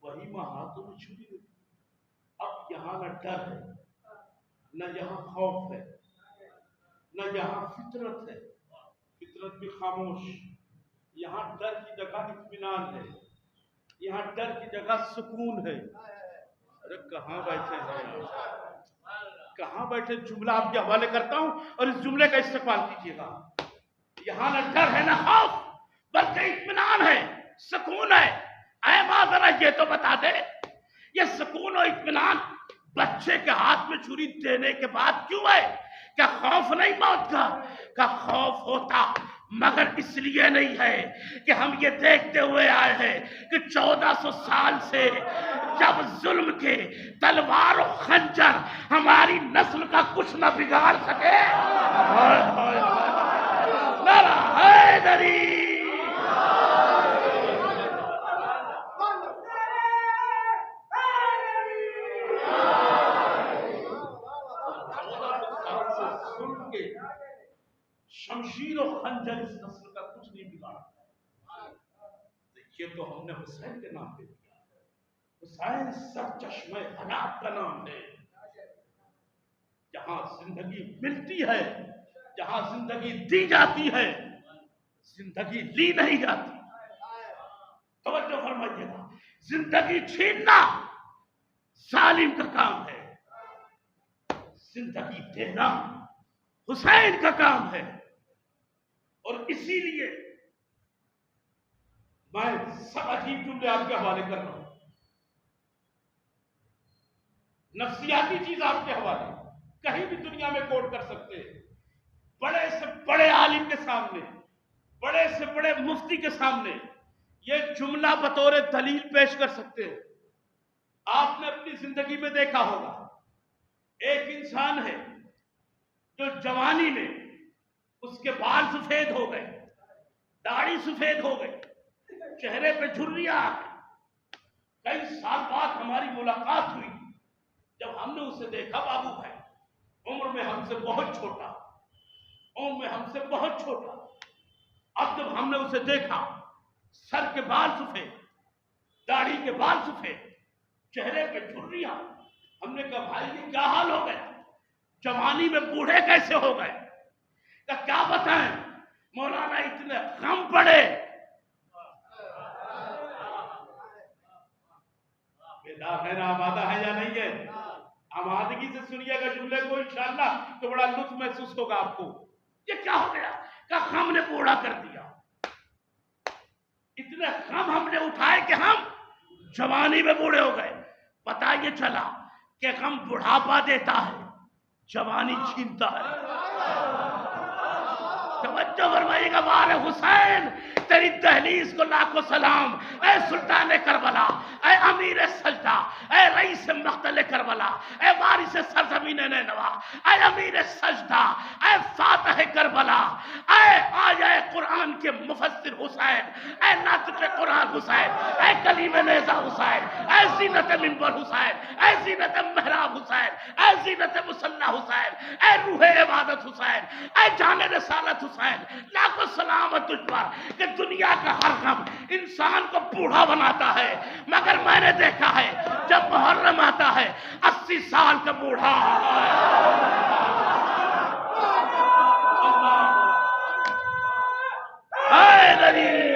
وہی ماں ہاتھوں میں چھری دیتی. اب یہاں نہ ڈر ہے نہ یہاں خوف ہے نہ یہاں فطرت ہے. فطرت بھی خاموش. یہاں ڈر کی جگہ اطمینان ہے. یہاں ڈر کی جگہ سکون ہے. ارے کہاں بیٹھے ہیں؟ کہاں بیٹھے؟ جملہ آپ کے حوالے کرتا ہوں اور اس جملے کا استقبال کیجیے گا. یہاں نہ ڈر ہے نہ خوف بلکہ اطمینان ہے، سکون ہے. اے ماں ذرا یہ تو بتا دے یہ سکون و اطمینان بچے کے ہاتھ میں چھری دینے کے بعد کیوں ہے؟ کیا خوف نہیں موت کا؟ کیا خوف ہوتا مگر اس لیے نہیں ہے کہ ہم یہ دیکھتے ہوئے آئے ہیں کہ 1400 سال سے جب ظلم کے تلوار و خنجر ہماری نسل کا کچھ نہ بگاڑ سکے. نعرہ حیدری. شمشیر و خنجر اس نسل کا کچھ نہیں بگاڑا. یہ تو ہم نے حسین کے نام پہ دیا. حسین سرچشمہ حیات کا نام ہے. جہاں زندگی ملتی ہے، جہاں زندگی دی جاتی ہے، زندگی لی نہیں جاتی. توجہ فرمائیے گا. زندگی چھیننا ظالم کا کام ہے، زندگی دینا حسین کا کام ہے. اور اسی لیے میں سب عجیب جملے آپ کے حوالے کر رہا ہوں. نفسیاتی چیز آپ کے حوالے کہیں بھی دنیا میں کوٹ کر سکتے ہیں. بڑے سے بڑے عالم کے سامنے، بڑے سے بڑے مفتی کے سامنے یہ جملہ بطور دلیل پیش کر سکتے ہیں. آپ نے اپنی زندگی میں دیکھا ہوگا ایک انسان ہے جو جوانی میں اس کے بال سفید ہو گئے، داڑھی سفید ہو گئی، چہرے پہ جھریاں آ گئی. کئی سال بعد ہماری ملاقات ہوئی. جب ہم نے اسے دیکھا بابو بھائی عمر میں ہم سے بہت چھوٹا، عمر میں ہم سے بہت چھوٹا. اب جب ہم نے اسے دیکھا سر کے بال سفید، داڑھی کے بال سفید، چہرے پہ جھریاں، ہم نے کہا بھائی یہ کیا حال ہو گیا؟ جوانی میں بوڑھے کیسے ہو گئے؟ کیا بتائیں مولانا اتنے غم پڑے. بیدار ہے نا؟ آمادہ ہے یا نہیں ہے؟ آمادگی سے سنیے گا جملے کو انشاءاللہ تو بڑا لطف محسوس ہوگا آپ کو. یہ کیا ہو گیا؟ کہ غم نے بوڑھا کر دیا. کہ ہم جوانی میں بوڑھے ہو گئے. پتہ یہ چلا کہ غم بڑھاپا دیتا ہے، جوانی چھینتا ہے. توجہ فرمائیے گا. وار حسین تیری دہلیز کو لاکھوں سلام. اے سلطان کربلا، اے امیر سجدہ، اے رئیس مقتل کربلا، اے وارث سرزمین نینوا، اے امیر سجدہ، اے فاتح کربلا، اے آیہ قرآن کے مفسر حسین، اے ناطق قرآن حسین، اے کلیم نیزہ حسین، اے زینت منبر حسین، اے زینت محراب حسین، اے زینت مصلی حسین، اے روح عبادت حسین، اے جان رسالت حسین. لاکھوں سلام تجھ پر کہ دنیا کا ہر غم انسان کو بوڑھا بناتا ہے، مگر میں نے دیکھا ہے جب محرم آتا ہے 80 سال کا بوڑھا. اے غریب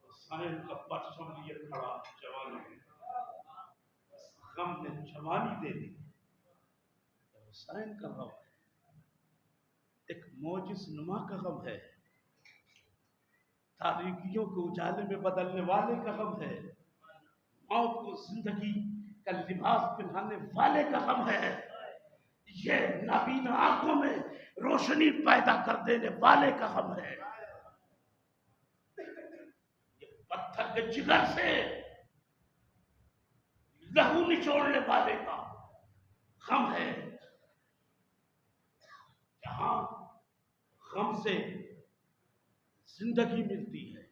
حسین کا پرچم لیے کھڑا جوانی میں، غم نے جوانی دے دی. حسین کا غم ایک موجز نما کا غم ہے، تاریکیوں کو اجالے میں بدلنے والے کا غم ہے، موت کو زندگی کا لباس پہنانے والے کا غم ہے، یہ نابینا آنکھوں میں روشنی پیدا کر دینے والے کا غم ہے، پتھر کے جگر سے لہو نچوڑنے والے کا غم ہے. جہاں غم سے زندگی ملتی ہے،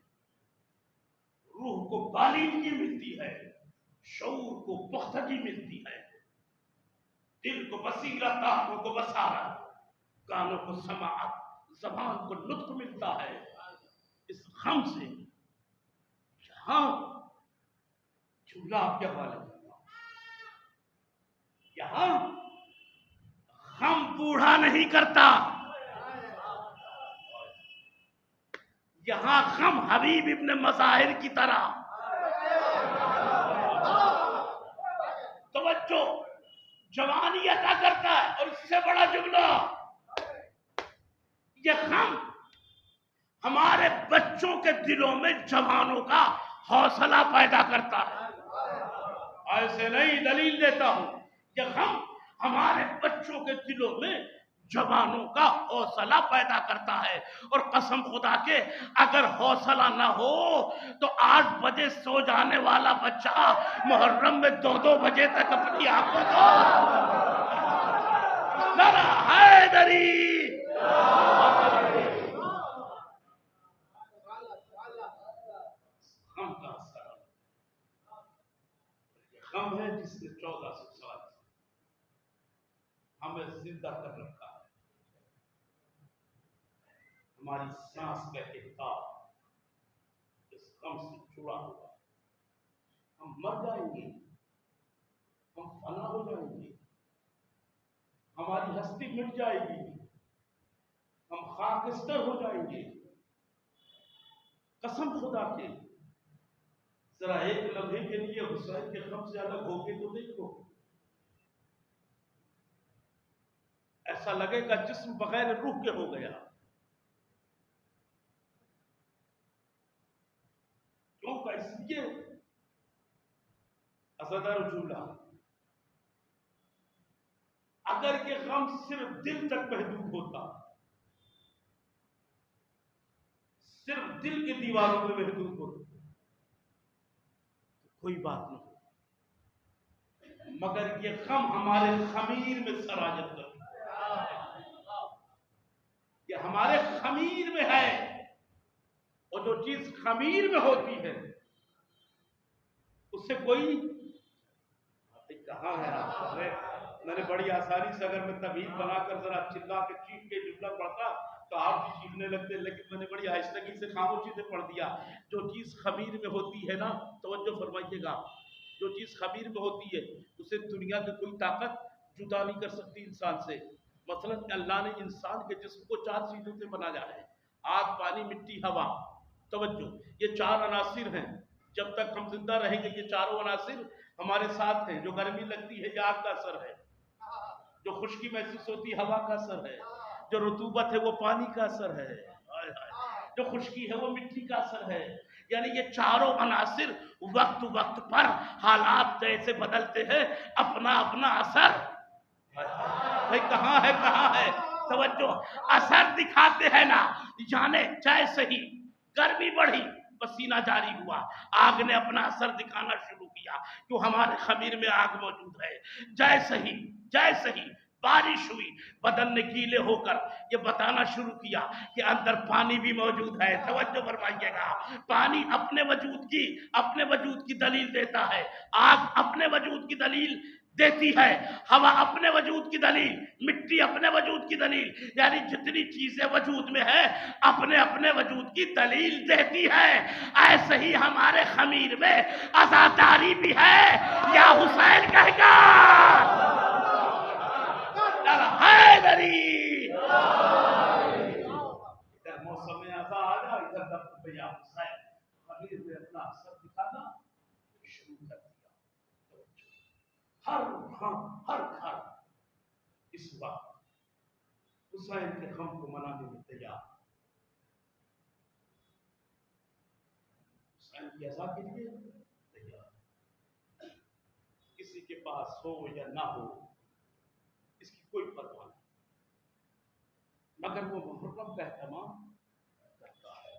روح کو بالندگی ملتی ہے، شعور کو پختگی ملتی ہے، دل کو بصیرت، آنکھوں کو بصارت، کانوں کو سماعت، زبان کو نطق ملتا ہے. اس غم سے یہاں جملہ آپ کے حوالے کرتا ہوں، یہاں غم بوڑھا نہیں کرتا، یہاں غم حبیب ابن مظاہر کی طرح توجہ جوانی عطا کرتا ہے. اور اس سے بڑا جملہ، یہ غم ہمارے بچوں کے دلوں میں جوانوں کا حوصلہ پیدا کرتا ہے. ایسے نہیں دلیل دیتا ہوں، یہ غم ہمارے بچوں کے دلوں میں جوانوں کا حوصلہ پیدا کرتا ہے. اور قسم خدا کے اگر حوصلہ نہ ہو تو 8 بجے سو جانے والا بچہ محرم میں 2 بجے تک اپنی آنکھوں کو نعرہ حیدری. غم کا اثر غم ہے جس نے 1400 سال ہمیں زندہ کر رکھا ہے. ہماری سانس کا احتاب اس غم سے جڑا ہوا. ہم مر جائیں گے، ہم فنا ہو جائیں گے، ہماری ہستی مٹ جائے گی، ہم خاکستر ہو جائیں گے. قسم خدا کی ذرا ایک لمحے کے لیے حسین کے غم سے الگ ہو کے تو دیکھو، ایسا لگے گا جسم بغیر روح کے ہو گیا. کیوں کا اس لیے ازدر جملہ، اگر یہ غم صرف دل تک محدود ہوتا، صرف دل کی دیواروں میں محدود ہوتا تو کوئی بات نہیں، مگر یہ غم ہمارے خمیر میں سراجت کرتا، یہ ہمارے خمیر میں ہے. اور جو چیز خمیر میں ہوتی ہے اس سے کوئی کہاں ہے. میں نے بڑی آسانی سے اگر میں تمہید بنا کر ذرا چلا کے چیخ کے جملہ پڑھتا تو آپ بھی چیخنے لگتے، لیکن میں نے بڑی آہستگی سے خاموشی سے پڑھ دیا. جو چیز خمیر میں ہوتی ہے نا، توجہ فرمائیے گا، جو چیز خمیر میں ہوتی ہے اسے دنیا کی کوئی طاقت جدا نہیں کر سکتی انسان سے. مثلا اللہ نے انسان کے جسم کو 4 چیزوں سے بنایا ہے: آگ، پانی، مٹی، ہوا. توجہ، یہ 4 عناصر ہیں. جب تک ہم زندہ رہیں گے یہ چاروں عناصر ہمارے ساتھ ہیں. جو گرمی لگتی ہے یہ آگ کا اثر ہے، جو خشکی محسوس ہوتی ہے ہوا کا اثر ہے، جو رطوبت ہے وہ پانی کا اثر ہے، جو خشکی ہے وہ مٹی کا اثر ہے. یعنی یہ چاروں عناصر وقت وقت پر حالات جیسے بدلتے ہیں اپنا اپنا اثر بھائی کہاں ہے توجہ اثر دکھاتے ہیں نا. جانے جیسے ہی گرمی بڑھی پسینہ جاری ہوا، آگ نے اپنا اثر دکھانا شروع کیا، کیوں ہمارے خمیر میں آگ موجود ہے. جیسے ہی بارش ہوئی، بدن نے گیلے ہو کر یہ بتانا شروع کیا کہ اندر پانی بھی موجود ہے. توجہ فرمائیے گا، پانی اپنے وجود کی دلیل دیتا ہے، آگ اپنے وجود کی دلیل دیتی ہے، ہوا اپنے وجود کی دلیل، مٹی اپنے وجود کی دلیل. یعنی جتنی چیزیں وجود میں ہے اپنے وجود کی دلیل دیتی ہے. ایسے ہی ہمارے خمیر میں عزاداری بھی ہے. یا حسین کہے گا حیدری، ادھر موسم عزا آ جا، ادھر دفتر پہ یا حسین، خمیر میں اپنا اثر دکھانا شروع کر دیا. ہر گھر اس وقت حسین کے غم کو منانے میں تیار، حسین کی عزا کے لیے تیار. کسی کے پاس ہو یا نہ ہو اس کی کوئی پرواہ نہیں، مگر وہ محرم کا اہتمام کرتا ہے.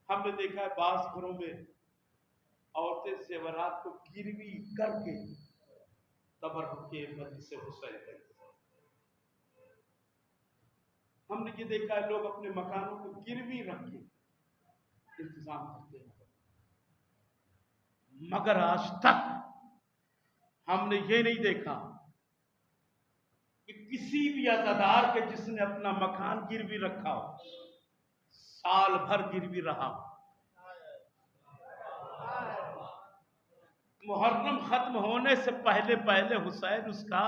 ہم نے دیکھا ہے بعض گھروں میں عورتیں زیورات کو گروی کر کے تبرک کے مجلس حسین کا انتظام. ہم نے یہ دیکھا ہے لوگ اپنے مکانوں کو گروی رکھ کے انتظام کرتے ہیں، مگر آج تک ہم نے یہ نہیں دیکھا کہ کسی بھی عزادار کے جس نے اپنا مکان گروی رکھا ہو سال بھر گروی رہا. محرم ختم ہونے سے پہلے حسین اس کا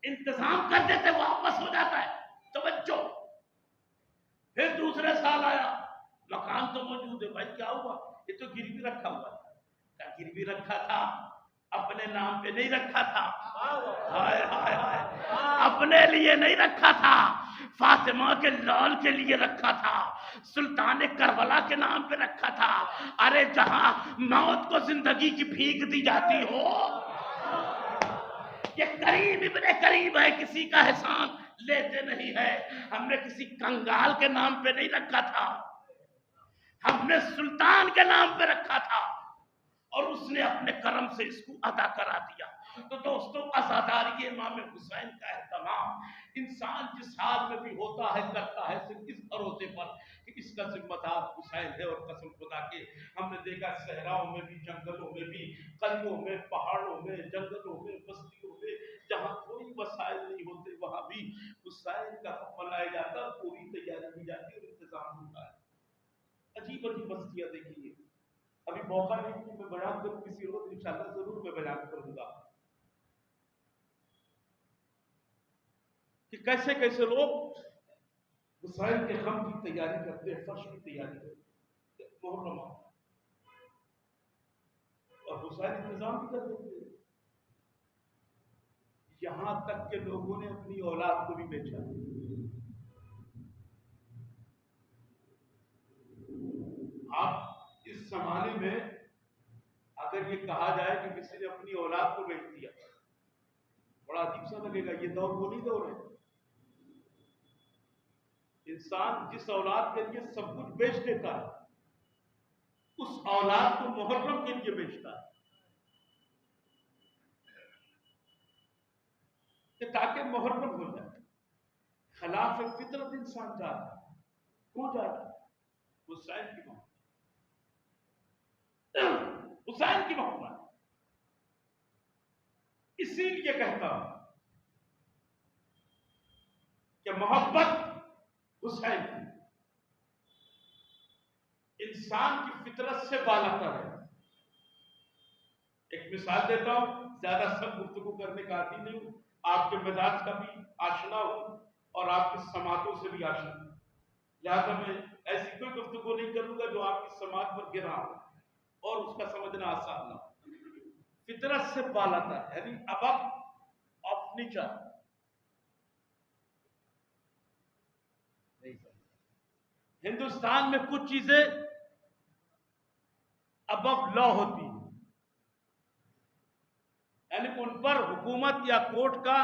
انتظام کر دیتے، واپس ہو جاتا ہے. توجہ، پھر دوسرے سال آیا، مکان تو موجود ہے، بھائی کیا ہوا؟ یہ تو گروی رکھا ہوا تھا. کیا گروی رکھا تھا؟ اپنے نام پہ نہیں رکھا تھا، ہائے ہائے ہائے، اپنے لیے نہیں رکھا تھا، فاطمہ کے لال کے لیے رکھا تھا، سلطان کربلا کے نام پہ رکھا تھا. ارے جہاں موت کو زندگی کی بھیک دی جاتی ہو، یہ کریم ابن کریم ہے، کسی کا احسان لیتے نہیں ہے. ہم نے کسی کنگال کے نام پہ نہیں رکھا تھا، ہم نے سلطان کے نام پہ رکھا تھا اور اس نے اپنے کرم سے اس کو ادا کرا دیا. تو دوستو عزاداری امام حسین کا اہتمام انسان جس حال میں بھی ہوتا ہے کرتا ہے صرف اس بھروسے پر کہ اس کا ذمہ دار حسین ہے. اور قسم خدا کے ہم نے دیکھا صحراؤں میں بھی، جنگلوں میں بھی، قلعوں میں، پہاڑوں میں، جنگلوں میں، بستیوں میں، جہاں کوئی وسائل نہیں ہوتے وہاں بھی حسین کا حق منایا جاتا، پوری تیاری کی جاتی اور انتظام ہوتا ہے. عجیب بستیاں دیکھیے. ابھی موقع نہیں کہ میں بیان کروں، کسی وقت انشاءاللہ ضرور میں بیان کروں گا کہ کیسے کیسے لوگ حسین کے غم کی تیاری کرتے ہیں، فرش کی تیاری کرتے ہیں، محرم اور حسین انتظام بھی کر دیتے ہیں. یہاں تک کہ لوگوں نے اپنی اولاد کو بھی بیچا. آپ اس زمانے میں اگر یہ کہا جائے کہ کسی نے اپنی اولاد کو بیچ دیا بڑا عجیب سا لگے گا. یہ دور وہ نہیں دور ہے. انسان جس اولاد کے لیے سب کچھ بیچ دیتا ہے اس اولاد کو محرم کے لیے بیچتا ہے کہ تاکہ محرم ہو جائے. خلاف فطرت انسان جا رہا ہے. کیوں جا رہا ہے؟ حسین کی محبت، حسین کی محبت. اسی لیے کہتا ہوں کہ محبت حسین کی انسان کی فطرت سے بالاتر ہے. ایک مثال دیتا ہوں، زیادہ سب گفتگو کرنے کا عادی نہیں ہوں، آپ کے مزاج کا بھی آشنا ہوں اور آپ کی سماعتوں سے بھی آشنا ہوں، لہٰذا میں ایسی کوئی گفتگو نہیں کروں گا جو آپ کی سماعت پر گرا ہو اور اس کا سمجھنا آسان نہ ہو. فطرت سے بالاتر یعنی ابو آف نیچر. ہندوستان میں کچھ چیزیں ابو لا ہوتی ہیں، یعنی ان پر حکومت یا کورٹ کا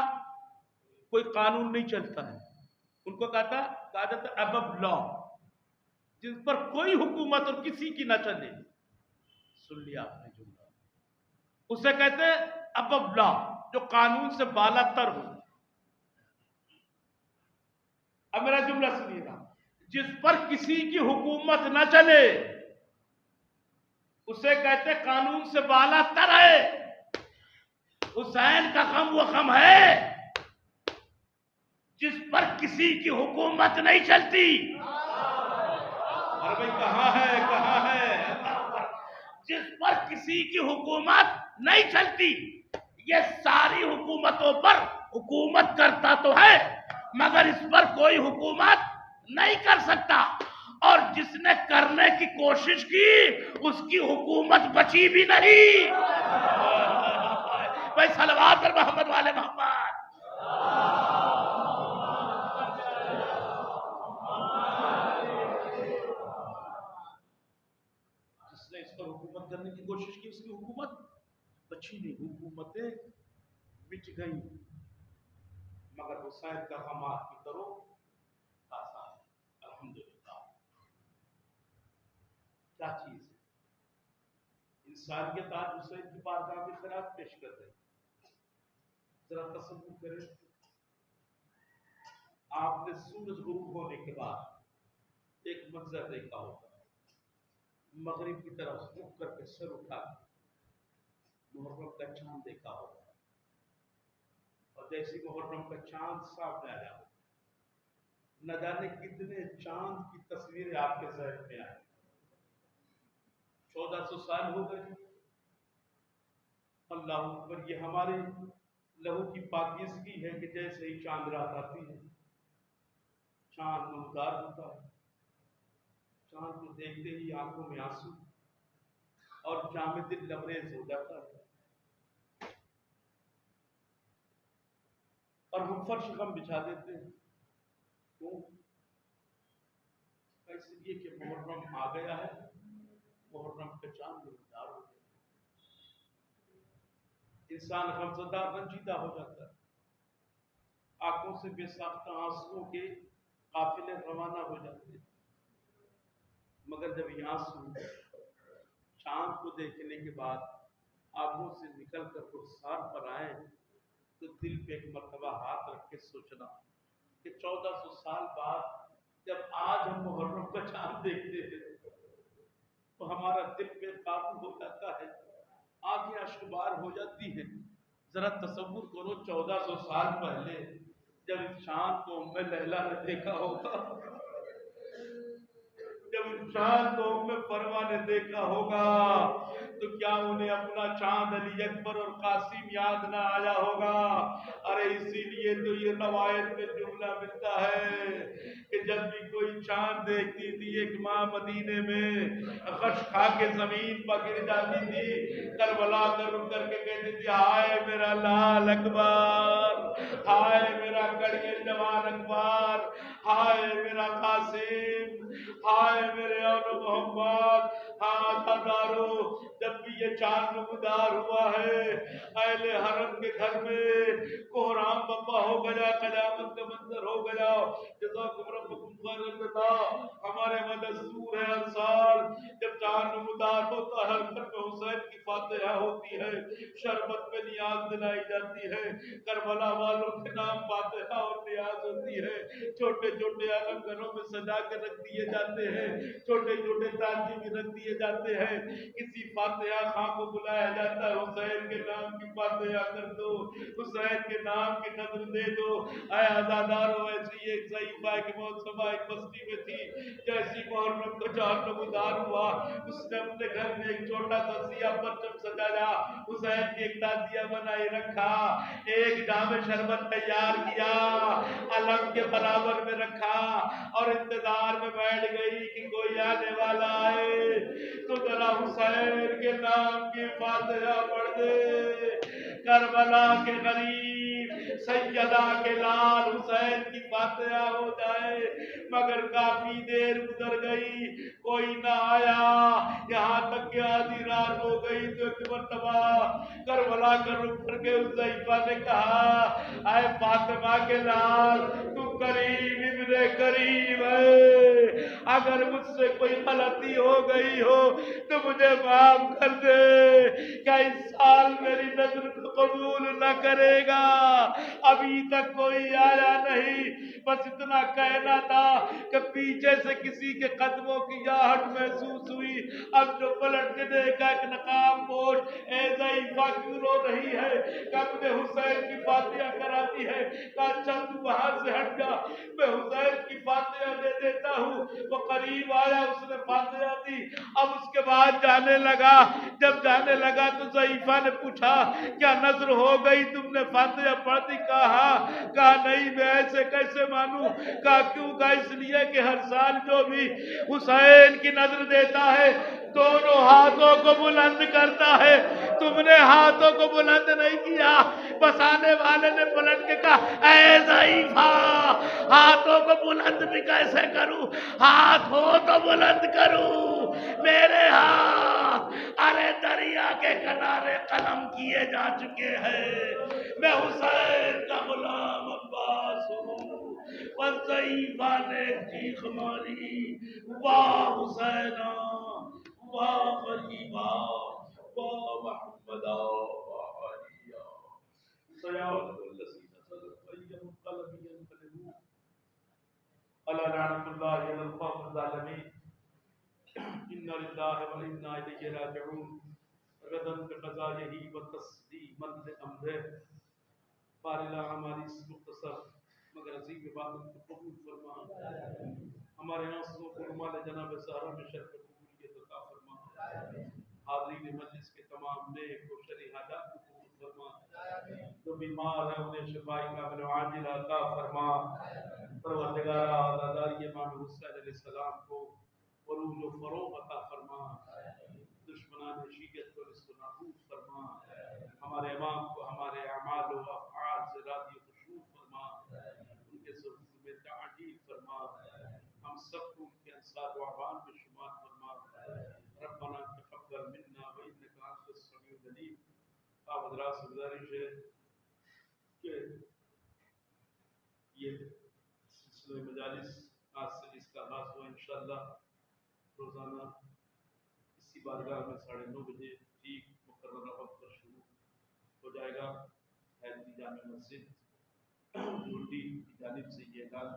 کوئی قانون نہیں چلتا ہے. ان کو کہا جاتا ہے ابو لا، جس پر کوئی حکومت اور کسی کی نہ چلے. سن لیا آپ نے جملہ، اسے کہتے ہیں ابو لا، جو قانون سے بالا تر ہو. اب میرا جملہ سنیے گا، جس پر کسی کی حکومت نہ چلے اسے کہتے قانون سے بالا تر ہے. حسین کا غم وہ غم ہے جس پر کسی کی حکومت نہیں چلتی. ارے بھائی کہاں ہے جس پر کسی کی حکومت نہیں چلتی. یہ ساری حکومتوں پر حکومت کرتا تو ہے مگر اس پر کوئی حکومت نہیں کر سکتا، اور جس نے کرنے کی کوشش کی اس کی حکومت بچی بھی نہیں. بھائی صلوات پر محمد والے محمد. جس نے اس پر حکومت کرنے کی کوشش کی اس کی حکومت بچی نہیں. حکومتیں مٹ گئی مگر حسین کا غم آپ کی کرو آسان ہے. الحمدللہ. کیا چیز ہے انسانیت آج حسین کی بارگاہ میں خراج پیش کر رہی. ذرا تصور کریں، آپ نے سورج غروب ہونے کے بعد ایک منظر دیکھا ہوگا، مغرب کی طرف رخ کر کے سر اٹھا محرم کا چاند دیکھا ہوگا، اور جیسی محرم کا چاند سامنے آیا ہو، نہ جانے کتنے چاند کی تصویریں آپ کے ذہن میں آئی. 1400 سال ہو گئے. اللہ اکبر. یہ ہمارے لہو کی پاکیزگی ہے کہ جیسے ہی چاند رات آتی ہے چاند نمودار ہوتا ہے. چاند کو دیکھتے ہی آنکھوں میں آنسو اور جامع دل لبریز ہو جاتا ہے، اور ہم فرش غم بچھا دیتے ہیں. کیوں؟ اس لیے کہ محرم آ گیا ہے، محرم کا چاند نمودار ہو گیا. انسان غمزدہ رنجیدہ ہو جاتا ہے، آنکھوں سے بے ساختہ آنسوؤں کے قافلے روانہ ہو جاتے ہیں. مگر جب یہ آنسو چاند کو دیکھنے کے بعد آنکھوں سے نکل کر رخسار پر آئے تو دل پہ ایک مرتبہ ہاتھ رکھ کے سوچنا کہ 1400 سال بعد جب آج ہم محرم کا چاند دیکھتے ہیں تو ہمارا دل بے قابو ہو جاتا ہے، آنکھیں اشکبار ہو جاتی ہیں. ذرا تصور کرو 1400 سال پہلے جب اس چاند کو ام لیلا نے دیکھا ہوگا، جب اس چاند کو ام فرما نے دیکھا ہوگا تو کیا انہیں اپنا چاند علی اکبر اور قاسم یاد نہ آیا ہوگا؟ ارے اسی لیے تو یہ روایت میں جملہ ملتا ہے کہ جب بھی کوئی چاند دیکھتی تھی ایک ماں مدینے میں غش کھا کے زمین پر گر جاتی تھی، کربلا کر رک کر کے کہتی تھی ہائے میرا لال اکبر، ہائے میرا کڑیے جوان اکبر، ہائے میرا قاسم، ہائے میرے اور محمد. ہاں دارو جب بھی یہ چاند نمودار ہوا ہے اہل حرم کے گھر میں کوہرام بپا ہو گیا، قیامت کا منظر ہو گیا. جزاکم ربکم خیر الجزا. ہمارے مدستور ہے ہر سال جب چاند جان نمودار ہوتا ہے، ہر گھر میں حسین کی فاتحہ ہوتی ہے، شربت میں نیاز دلائی جاتی ہے، کربلا والوں کے نام فاتحہ اور نیاز ہوتی ہے، چھوٹے چھوٹے عالم گھروں میں سجا کے رکھ دیے جاتے ہیں، چھوٹے چھوٹے تاجی بھی رکھ دیے جاتے ہیں، کسی فاتحہ خاں کو بلایا جاتا ہے، حسین کے نام کی فاتحہ کر دو، حسین کے نام کی نظر دے دو۔ اے آزادارو، ایسی ایک ضعیفہ کی موت سبا ایک بستی میں تھی، جیسی محرم کو چار نمودار ہوا، اس نے اپنے گھر میں ایک چھوٹا سا سیاہ پرچم سجایا، حسین کی ایک تعزیہ بنائی رکھا، ایک جام شربت تیار کیا، علم کے برابر میں رکھا اور انتظار میں بیٹھ گئی کہ کوئی آنے والا آئے تو ذرا حسین کے نام کی فاتحہ پڑھ دے۔ کربلا کے غریب سیدہ کے لال حسین کی فاتحہ ہو جائے، مگر کافی دیر گزر گئی، کوئی نہ آیا، یہاں تک کہ آدھی رات ہو گئی تو ایک مرتبہ کربلا کا رخ کر کے اس ضعیفہ نے کہا، اے فاطمہ کے لال، تو کریم ابن کریم ہے، اگر مجھ سے کوئی غلطی ہو گئی ہو تو مجھے معاف کر دے، کیا اس سال میری نظر کو قبول نہ کرے گا؟ ابھی تک کوئی آیا نہیں، بس اتنا کہنا تھا کہ پیچھے سے کسی کے قدموں کی آہٹ محسوس ہوئی، اب جو پلٹ کے دیکھا کہ نقاب پوش اے ضعیفہ کیوں رو رہی ہے، کہ اپنے حسین کی فاتحہ کراتی ہے، کہا چل تو وہاں سے ہٹ جا، میں حسین کی فاتحہ دے دیتا ہوں۔ وہ قریب آیا، اس نے فاتحہ دی، اب اس کے بعد جانے لگا، جب جانے لگا تو ضعیفہ نے پوچھا کیا نظر ہو گئی، تم نے فاتحہ پڑھ دی؟ کہا نہیں، میں ایسے کیسے مانوں؟ کہا کیوں؟ کہا اس لیے کہ ہر سال جو بھی حسین کی نظر دیتا ہے دونوں ہاتھوں کو بلند کرتا ہے، تم نے ہاتھوں کو بلند نہیں کیا۔ بس آنے والے نے پلٹ کے کہا اے ضعیفہ، ہاتھوں کو بلند بھی کیسے کروں؟ ہاتھ ہو تو بلند کروں، میرے ہاتھ ارے دریا کے کنارے قلم کیے جا چکے ہیں، میں حسین کا غلام عباس ہوں۔ بس ضعیفہ نے چیخ ماری، واہ حسینا، واہ غریبا، واہ محمدا، واہ علیہ، سیعود الذین صدقوا ایہم قلم ینقلبون علی لعنۃ اللہ علی القوم الظالمین، ان للہ و انا الیہ راجعون، ردا بقضائہ و تسلیما لامرہ۔ بارلہ ہماری اس مختصر مگر عظیم عبادت کو قبول فرما، ہمارے آنسوؤں کو رومال جناب زہرا میں شرف قبولیت عطا فرما، حاضرین مجلس کے تمام نیک و شرعی حاجات کو قبول فرما، جو بیمار ہیں انہیں شفائی کامل و عاجل عطا فرما۔ پروردگارا آزاداری امام حسین علیہ السلام کو عروج و فروغ عطا فرما، دشمنان شیعت کو نصف و نابود فرما، ہمارے امام کو ہمارے اعمال و افعال سے راضی و خوشنود فرما، ان کے ظہور میں تعجیل فرما، ہم سب کو ان کے انصار و اعوان میں شمار فرما۔ ربنا تقبل منا وانک انت السمیع العلیم۔ آپ حضرات سے گزارش ہے کہ یہ سلسلہ مجالس آج سے اس کا آغاز ہوا، انشاءاللہ روزانہ اسی بارگاہ میں 9:30 بجے ٹھیک مقررہ وقت پر شروع ہو جائے گا۔ حیدری جامع مسجد ڈھونڈی کی جانب سے یہ اعلان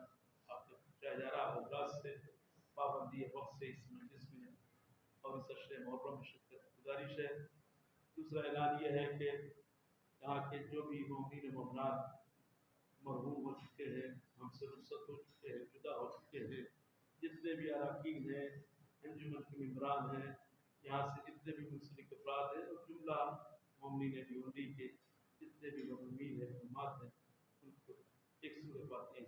آپ تک پہنچایا جا رہا ہے، حضرات سے پابندی وقت سے اس مجلس میں اور اس اشرِ محرم میں شرکت گزارش ہے۔ دوسرا اعلان یہ ہے کہ یہاں کے جو بھی مومنین مومنات مرحوم ہو چکے ہیں، ہم سے رخصت ہو چکے ہیں، جدا ہو چکے ہیں، جتنے بھی اراکین ہیں، انجمن کے ممبران ہیں، یہاں سے جتنے بھی منسلک افراد ہیں اور جملہ مومنین ڈھونڈی کے جتنے بھی مظلومین ہیں، مہمات ہیں، ان کو ایک سورہ فاتحہ